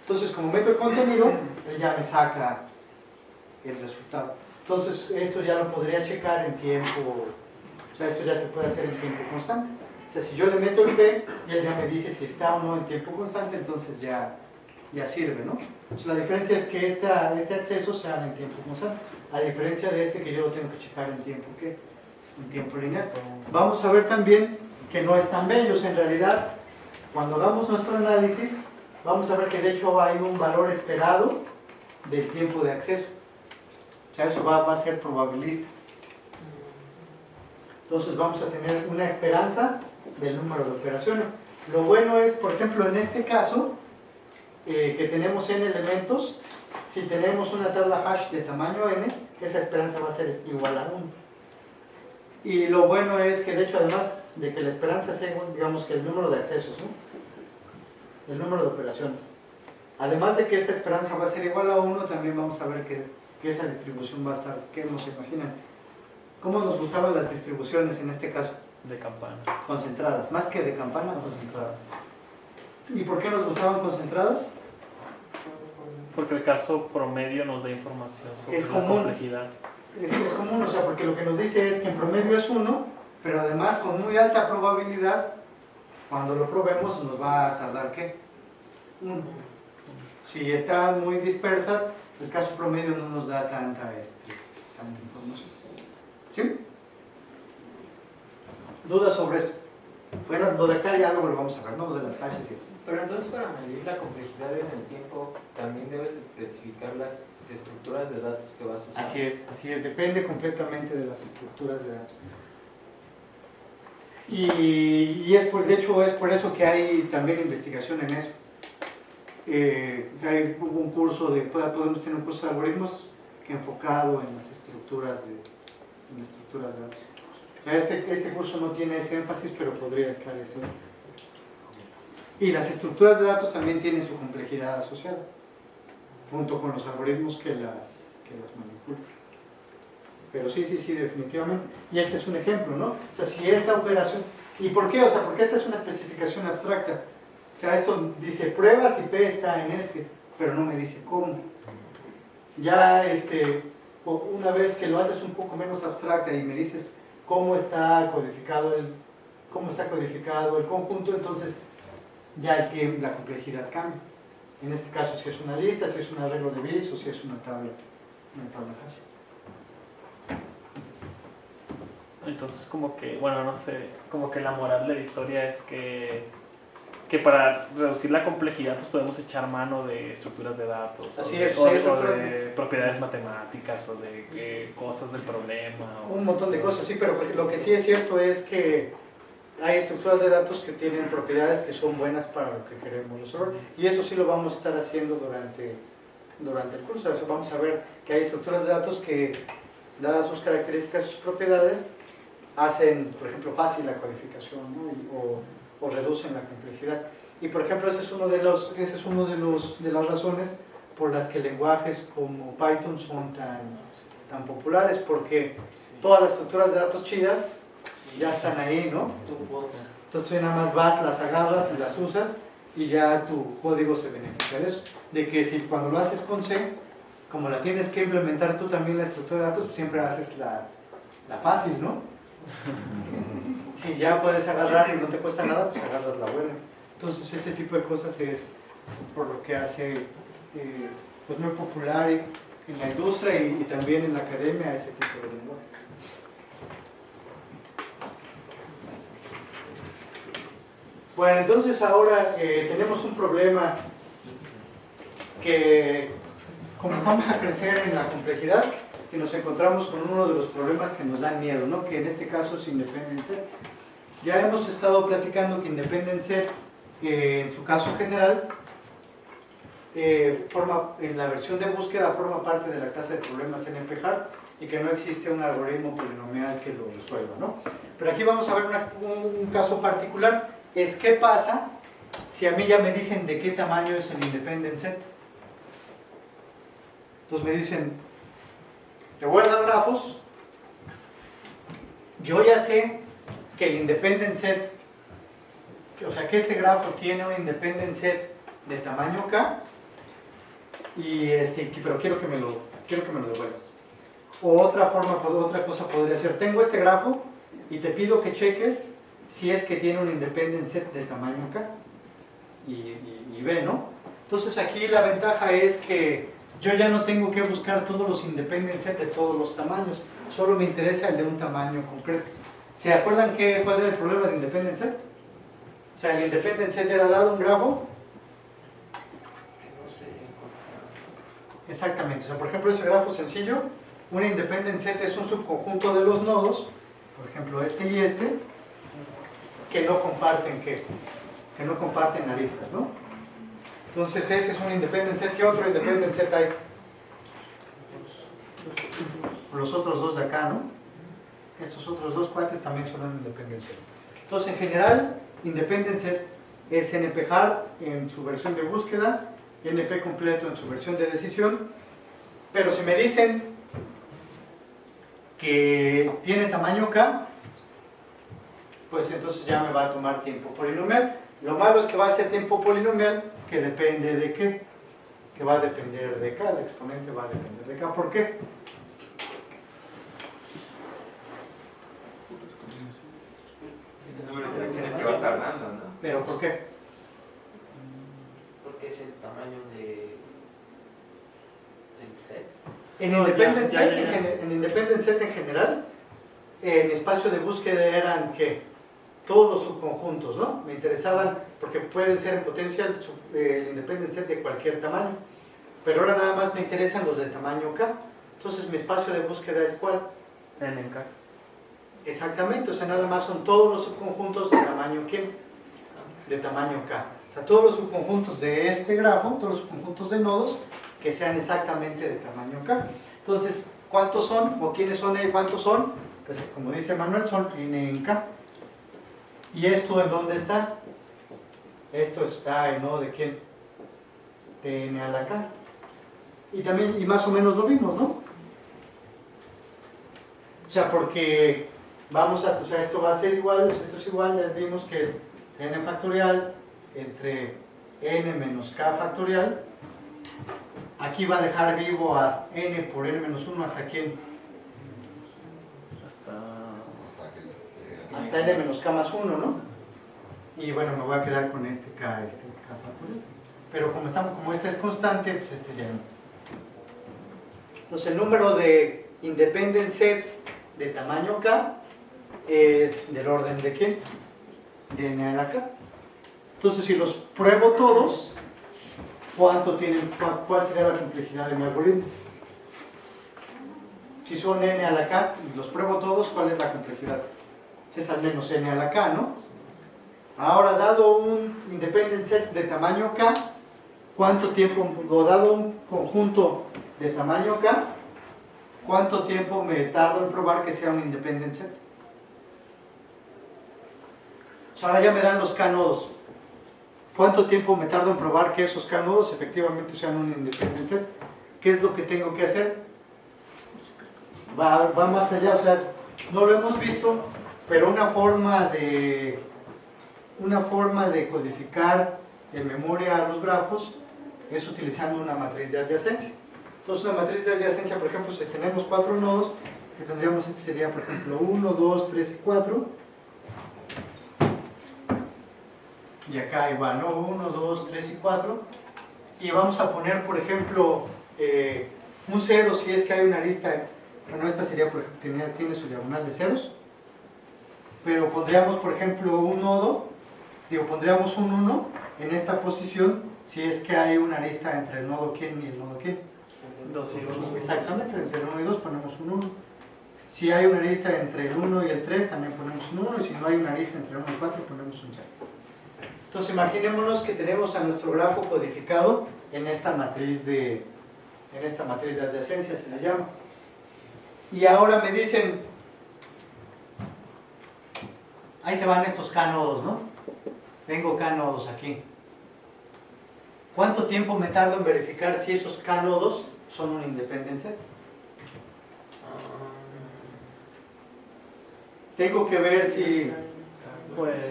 Speaker 1: Entonces, como meto el contenido, él ya me saca el resultado. Entonces, esto ya lo podría checar en tiempo, o sea, esto ya se puede hacer en tiempo constante. O sea, si yo le meto el P y él ya me dice si está o no en tiempo constante, entonces ya sirve, ¿no? Entonces, la diferencia es que este acceso se haga en tiempo constante, a diferencia de este que yo lo tengo que checar en tiempo, ¿qué? En tiempo lineal. Vamos a ver también que no es tan bello. En realidad, cuando hagamos nuestro análisis, vamos a ver que de hecho hay un valor esperado del tiempo de acceso. O sea, eso va a ser probabilista. Entonces vamos a tener una esperanza del número de operaciones. Lo bueno es, por ejemplo, en este caso, que tenemos n elementos, si tenemos una tabla hash de tamaño n, esa esperanza va a ser igual a 1. Y lo bueno es que, de hecho, además de que la esperanza sea, digamos, que el número de accesos, ¿no? El número de operaciones. además de que esta esperanza va a ser igual a 1, también vamos a ver que esa distribución va a estar, ¿qué nos imaginan? ¿Cómo nos gustaban las distribuciones en este caso?
Speaker 2: De campana.
Speaker 1: Concentradas, más que de campana, concentradas. ¿Y por qué nos gustaban concentradas?
Speaker 2: Porque el caso promedio nos da información sobre
Speaker 1: Es
Speaker 2: la
Speaker 1: común.
Speaker 2: complejidad.
Speaker 1: Es común, o sea, porque lo que nos dice es que en promedio es 1, pero además con muy alta probabilidad, cuando lo probemos nos va a tardar, ¿qué? 1. Si está muy dispersa, el caso promedio no nos da tanta información. ¿Sí? ¿Dudas sobre esto? Bueno, lo de acá ya luego lo vamos a ver, ¿no? Lo de las hashes y eso.
Speaker 8: Pero entonces para medir la complejidad en el tiempo también debes especificar las estructuras de datos que vas a usar.
Speaker 1: Así es, depende completamente de las estructuras de datos. Y de hecho es por eso que hay también investigación en eso. Hay un curso podemos tener un curso de algoritmos enfocado en las estructuras de datos. Este curso no tiene ese énfasis, pero podría estar eso. Y las estructuras de datos también tienen su complejidad asociada, junto con los algoritmos que las manipulan. Pero sí, definitivamente. Y este es un ejemplo, ¿no? O sea, si esta operación... ¿Y por qué? O sea, porque esta es una especificación abstracta. O sea, esto dice prueba si P está en pero no me dice cómo. Ya, una vez que lo haces un poco menos abstracta y me dices cómo está codificado el conjunto, entonces ya la complejidad cambia. En este caso, si es una lista, si es un arreglo de bits o si es una tabla hash.
Speaker 2: Entonces como que, bueno, no sé, como que la moral de la historia es que para reducir la complejidad pues podemos echar mano de estructuras de datos,
Speaker 1: Así
Speaker 2: o de,
Speaker 1: es,
Speaker 2: o de-
Speaker 1: sí,
Speaker 2: o de propiedades matemáticas o de cosas del problema.
Speaker 1: Un montón de cosas, sí, pero lo que sí es cierto es que hay estructuras de datos que tienen propiedades que son buenas para lo que queremos resolver, y eso sí lo vamos a estar haciendo durante el curso. O sea, vamos a ver que hay estructuras de datos que, dadas sus características, sus propiedades, hacen, por ejemplo, fácil la codificación, ¿no? o reducen la complejidad. Y por ejemplo, ese es uno de las razones por las que lenguajes como Python son tan populares, porque todas las estructuras de datos chidas ya están ahí, ¿no? Entonces nada más vas, las agarras y las usas y ya tu código se beneficia de eso. De que si cuando lo haces con C, como la tienes que implementar tú también la estructura de datos, pues siempre haces la fácil, ¿no? Si ya puedes agarrar y no te cuesta nada, pues agarras la buena. Entonces ese tipo de cosas es por lo que hace pues muy popular en la industria y también en la academia ese tipo de lenguajes. Bueno, entonces ahora tenemos un problema que comenzamos a crecer en la complejidad y nos encontramos con uno de los problemas que nos dan miedo, ¿no? Que en este caso es Independent Set. Ya hemos estado platicando que Independent Set, en su caso general, en la versión de búsqueda forma parte de la clase de problemas NP-hard y que no existe un algoritmo polinomial que lo resuelva, ¿no? Pero aquí vamos a ver un caso particular, es qué pasa si a mí ya me dicen de qué tamaño es el Independent Set. Entonces me dicen, te voy a dar grafos, yo ya sé que el Independent Set, o sea que este grafo tiene un Independent Set de tamaño K, pero quiero que me lo devuelvas. O otra cosa podría ser, tengo este grafo y te pido que cheques si es que tiene un Independent Set de tamaño K y B, ¿no? Entonces aquí la ventaja es que yo ya no tengo que buscar todos los Independent Set de todos los tamaños, solo me interesa el de un tamaño concreto. ¿Se acuerdan cuál era el problema de Independent Set? O sea, el Independent Set era dado un grafo. Exactamente, o sea, por ejemplo, ese grafo sencillo, un Independent Set es un subconjunto de los nodos, por ejemplo este y este, que no comparten aristas, ¿no? Entonces ese es un Independent Set. ¿Qué otro Independent Set hay? Los otros dos de acá, ¿no? Estos otros dos cuates también son un Independent Set. Entonces en general, Independent Set es NP-hard en su versión de búsqueda, NP completo en su versión de decisión, pero si me dicen que tiene tamaño K, pues entonces ya me va a tomar tiempo polinomial. Lo malo es que va a ser tiempo polinomial que depende de qué, que va a depender de K, el exponente va a depender de K. ¿Por qué?
Speaker 6: El número de interacciones que va a estar dando, ¿no?
Speaker 1: ¿Pero por qué?
Speaker 5: Porque es el tamaño del set.
Speaker 1: En
Speaker 2: No,
Speaker 1: Independent
Speaker 2: ya,
Speaker 1: Set,
Speaker 2: ya, ya.
Speaker 1: en Independent Set en general, mi espacio de búsqueda eran ¿qué? Todos los subconjuntos, ¿no? Me interesaban, porque pueden ser en potencial el Independent Set de cualquier tamaño, pero ahora nada más me interesan los de tamaño K. Entonces mi espacio de búsqueda es ¿cuál?
Speaker 2: N en K.
Speaker 1: Exactamente, o sea, nada más son todos los subconjuntos de tamaño ¿quién? De tamaño K. O sea, todos los subconjuntos de este grafo, todos los subconjuntos de nodos, que sean exactamente de tamaño K. Entonces, ¿cuántos son? ¿O quiénes son y cuántos son? Pues como dice Manuel, son N en K. ¿Y esto en dónde está? Esto está en nodo de quién? De N a la K. Y también, y más o menos lo vimos, ¿no? O sea, porque vamos a, o sea, esto va a ser igual, esto es igual, ya vimos que es N factorial entre N menos K factorial. Aquí va a dejar vivo a N por N menos 1 hasta quién? Hasta N menos K más 1, ¿no? Y bueno, me voy a quedar con este K factorial. Pero como este es constante, pues este ya no. Entonces el número de independent sets de tamaño K es del orden de ¿quién? De N a la K. Entonces si los pruebo todos, ¿cuánto tienen? ¿Cuál sería la complejidad de mi algoritmo? Si son N a la K y los pruebo todos, ¿cuál es la complejidad? Es al menos N a la K, ¿no? Ahora, dado un independent set de tamaño K, ¿cuánto tiempo, o dado un conjunto de tamaño K, cuánto tiempo me tardo en probar que sea un independent set? O sea, ahora ya me dan los K nodos. ¿Cuánto tiempo me tardo en probar que esos K nodos efectivamente sean un independent set? ¿Qué es lo que tengo que hacer? Va más allá, o sea, no lo hemos visto, pero una forma de codificar en memoria los grafos es utilizando una matriz de adyacencia. Entonces una matriz de adyacencia, por ejemplo, si tenemos 4 nodos, que tendríamos, este sería por ejemplo 1, 2, 3 y 4. Y acá igual, ¿no? 1, 2, 3 y 4. Y vamos a poner, por ejemplo, un 0 si es que hay una arista. Bueno, esta sería, por ejemplo, tiene su diagonal de ceros. Pero pondríamos, por ejemplo, un nodo, pondríamos un 1 en esta posición si es que hay una arista entre el nodo quién y el nodo quién.
Speaker 2: 2 y 1.
Speaker 1: Exactamente, entre el 1 y 2 ponemos un 1. Si hay una arista entre el 1 y el 3 también ponemos un 1, y si no hay una arista entre el 1 y el 4 ponemos un 0. Entonces imaginémonos que tenemos a nuestro grafo codificado en esta matriz de adyacencia, se la llama. Y ahora me dicen, ahí te van estos K nodos, ¿no? Tengo K nodos aquí. ¿Cuánto tiempo me tardo en verificar si esos K nodos son un independent set? Tengo que ver si...
Speaker 2: Pues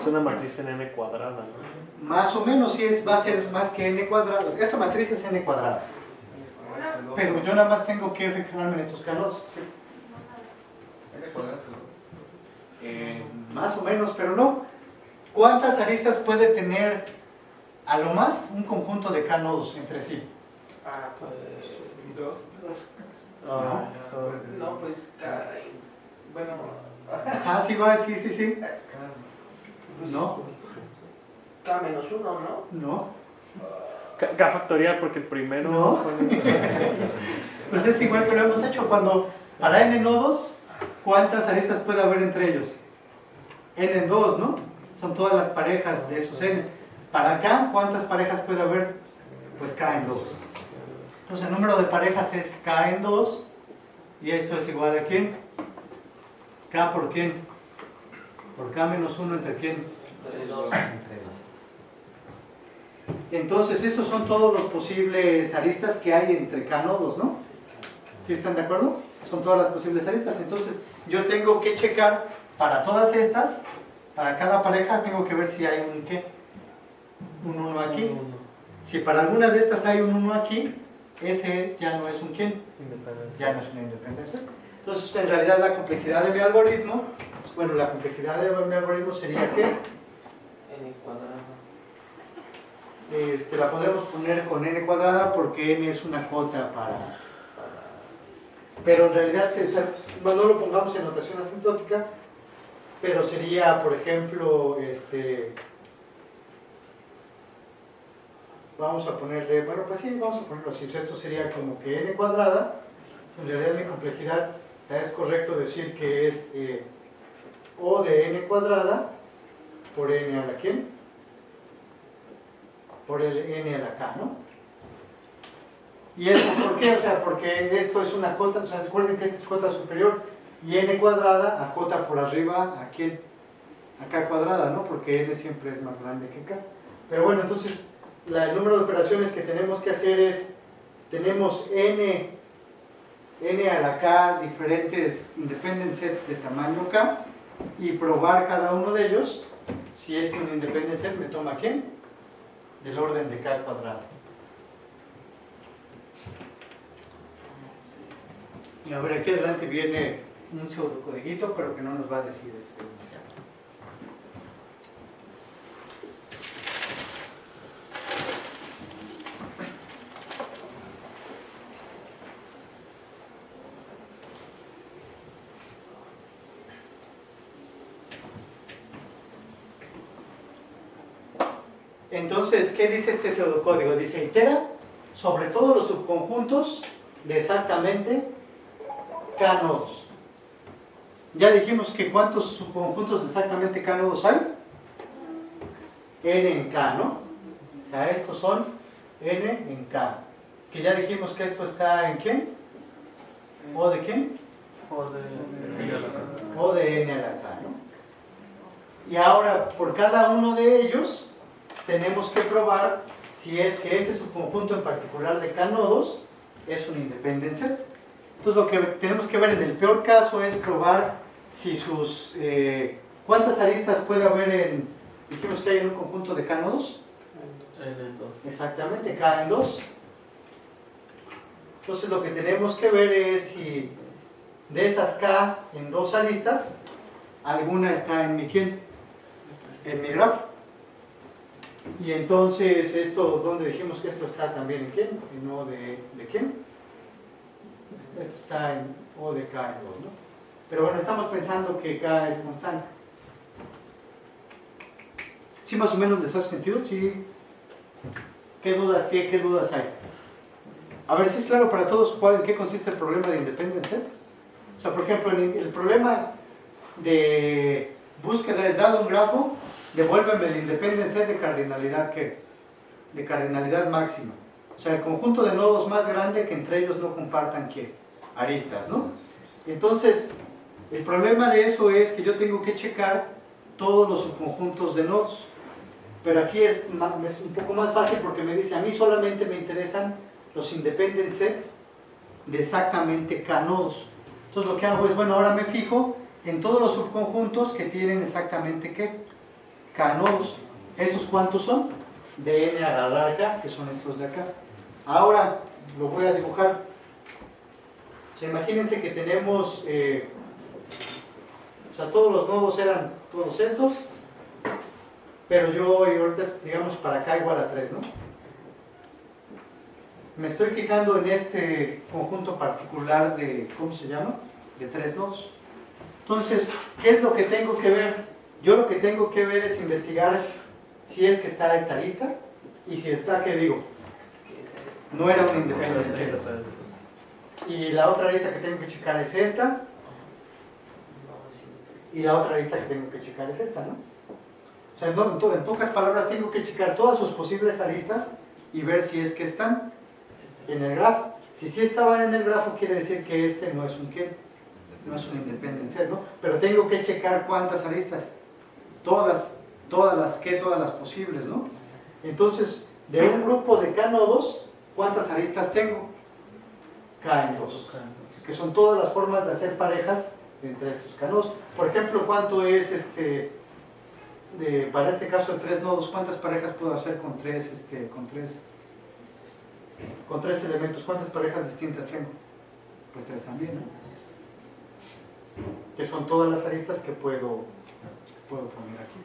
Speaker 2: es una matriz en N cuadrada, ¿no?
Speaker 1: Más o menos si va a ser más que N cuadrado. Esta matriz es N cuadrada. Pero yo nada más tengo que fijarme en estos K nodos. Más o menos, pero no. ¿Cuántas aristas puede tener a lo más un conjunto de K nodos entre sí?
Speaker 5: Pues,
Speaker 3: 2.
Speaker 2: Ah,
Speaker 5: no, pues, bueno,
Speaker 1: Ah, sí, va, sí.
Speaker 5: pues,
Speaker 1: No,
Speaker 5: K menos 1, ¿no?
Speaker 1: no.
Speaker 2: K factorial porque el primero...
Speaker 1: No. Pues es igual que lo hemos hecho cuando para n nodos, ¿cuántas aristas puede haber entre ellos? N en 2, ¿no? Son todas las parejas de esos n. Para K, ¿cuántas parejas puede haber? Pues K en 2. Entonces el número de parejas es K en 2 y esto es igual a ¿quién? K por quién? Por K menos 1 entre quién?
Speaker 5: Entre 2.
Speaker 8: Entre dos.
Speaker 1: Entonces, estos son todos los posibles aristas que hay entre K nodos, ¿no? ¿Sí están de acuerdo? Son todas las posibles aristas. Entonces, yo tengo que checar para todas estas, para cada pareja, tengo que ver si hay un ¿qué? Un 1 aquí. Si para alguna de estas hay un 1 aquí, ese ya no es un ¿quién? Ya no es una independencia. Entonces, en realidad, la complejidad de mi algoritmo, bueno, la complejidad de mi algoritmo sería ¿qué?
Speaker 5: N cuadrado.
Speaker 1: La podremos poner con n cuadrada porque n es una cota para... Pero en realidad, o sea, no lo pongamos en notación asintótica, pero sería, por ejemplo, vamos a ponerle, bueno, pues sí, vamos a ponerlo así. O sea, esto sería como que n cuadrada. En realidad mi complejidad, o sea, es correcto decir que es O de n cuadrada por n a la ¿quién? Por el n a la k, ¿no? ¿Y esto por qué? O sea, porque esto es una cota, o sea, recuerden que esta es cota superior y n cuadrada acota por arriba a quién? A k cuadrada, ¿no? Porque n siempre es más grande que k. Pero bueno, entonces, el número de operaciones que tenemos que hacer es, tenemos n a la k diferentes independent sets de tamaño k y probar cada uno de ellos. Si es un independent set, me toma ¿quién? Del orden de k cuadrado. Y a ver, aquí adelante viene un pseudocodiguito, pero que no nos va a decir demasiado. Entonces, ¿qué dice este pseudocódigo? Dice, itera sobre todos los subconjuntos de exactamente K nodos. Ya dijimos que ¿cuántos subconjuntos de exactamente K nodos hay? N en K, ¿no? O sea, estos son N en K. Que ya dijimos que esto está en ¿quién? ¿O de quién? O de N a la K, ¿no? Y ahora, por cada uno de ellos, tenemos que probar si es que ese subconjunto en particular de K nodos es un independent set. Entonces lo que tenemos que ver en el peor caso es probar si sus... ¿cuántas aristas puede haber en... Dijimos que hay en un conjunto de K nodos?
Speaker 2: En 2.
Speaker 1: Exactamente, K en 2. Entonces lo que tenemos que ver es si de esas K en 2 aristas, alguna está en mi ¿quién? En mi grafo. Y entonces esto, ¿dónde dijimos que esto está también en quién? En O de quién? Esto está en O de K en 2, ¿no? Pero bueno, estamos pensando que K es constante. ¿Sí más o menos les hace sentido? ¿Sí? ¿Qué dudas hay? A ver si es claro para todos en qué consiste el problema de independent set. O sea, por ejemplo, el problema de búsqueda es dado un grafo, devuélveme el independent set de cardinalidad ¿qué? De cardinalidad máxima. O sea, el conjunto de nodos más grande que entre ellos no compartan ¿qué? Aristas, ¿no? Entonces, el problema de eso es que yo tengo que checar todos los subconjuntos de nodos. Pero aquí es un poco más fácil porque me dice, a mí solamente me interesan los independent sets de exactamente K nodos. Entonces lo que hago es, bueno, ahora me fijo en todos los subconjuntos que tienen exactamente ¿qué? K nodos. ¿Esos cuántos son? De n a la larga, que son estos de acá. Ahora lo voy a dibujar. O sea, imagínense que tenemos, o sea, todos los nodos eran todos estos, pero yo ahorita, digamos, para acá igual a 3, ¿no? Me estoy fijando en este conjunto particular de, ¿cómo se llama? De 3 nodos. Entonces, ¿qué es lo que tengo que ver? Yo lo que tengo que ver es investigar si es que está esta lista, y si está, ¿qué digo? No era un independiente. Y la otra lista que tengo que checar es esta. Y la otra lista que tengo que checar es esta, ¿no? O sea, en pocas palabras, tengo que checar todas sus posibles aristas y ver si es que están en el grafo. Si sí estaban en el grafo, quiere decir que este no es un ¿qué? No es un independent set, ¿no? Pero tengo que checar cuántas aristas. Todas las posibles, ¿no? Entonces, de un grupo de K nodos, ¿cuántas aristas tengo? K en 2. Que son todas las formas de hacer parejas entre estos K nodos. Por ejemplo, ¿cuánto es para este caso de 3 nodos? ¿Cuántas parejas puedo hacer con tres elementos? ¿Cuántas parejas distintas tengo? Pues 3 también, ¿no? Que son todas las aristas que puedo poner aquí.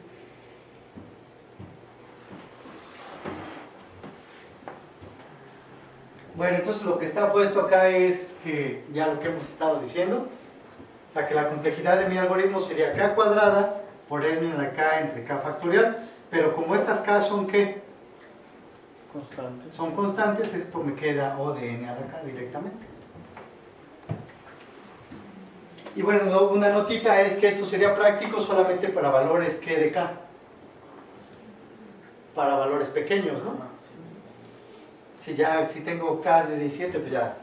Speaker 1: Bueno, entonces lo que está puesto acá es que ya lo que hemos estado diciendo, o sea que la complejidad de mi algoritmo sería K cuadrada por n en la K entre K factorial, pero como estas K son ¿qué?
Speaker 2: Constantes.
Speaker 1: Son constantes, esto me queda O de n a la K directamente. Y bueno, una notita es que esto sería práctico solamente para valores K de K, para valores pequeños, ¿no? Si tengo K de 17, pues ya.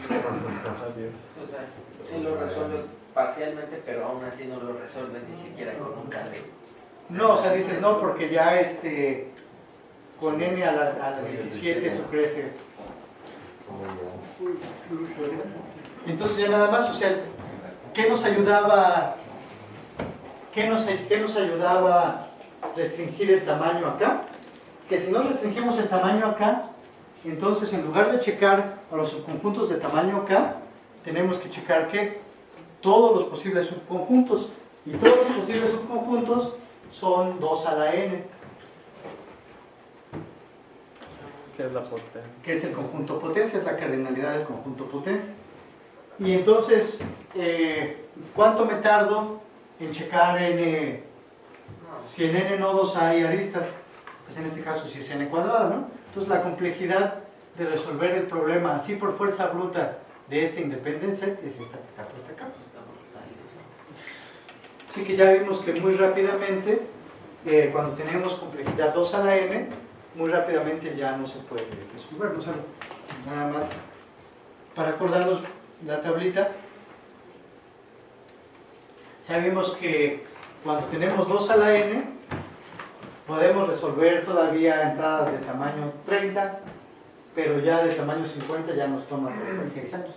Speaker 2: Adiós.
Speaker 5: O sea, sí lo resuelve parcialmente, pero aún así no lo resuelve ni siquiera con un K de...
Speaker 1: No, o sea, dices no, porque ya con n a la 17 eso crece. Entonces ya nada más, o sea, ¿qué nos ayudaba restringir el tamaño acá? Que si no restringimos el tamaño acá, entonces en lugar de checar a los subconjuntos de tamaño K, tenemos que checar ¿qué? Todos los posibles subconjuntos. Y todos los posibles subconjuntos son 2 a la n.
Speaker 2: ¿Qué es la potencia?
Speaker 1: Que es el conjunto potencia, es la cardinalidad del conjunto potencia. Y entonces, ¿cuánto me tardo en checar si en n nodos hay aristas? Pues en este caso si es n cuadrada, ¿no? Entonces la complejidad de resolver el problema así por fuerza bruta de este independent set es esta que está puesta acá. Así que ya vimos que muy rápidamente, cuando tenemos complejidad 2 a la n, muy rápidamente ya no se puede resolver. No solo, nada más para acordarnos la tablita. Ya vimos que cuando tenemos 2 a la n, podemos resolver todavía entradas de tamaño 30, pero ya de tamaño 50 ya nos toma 36 años.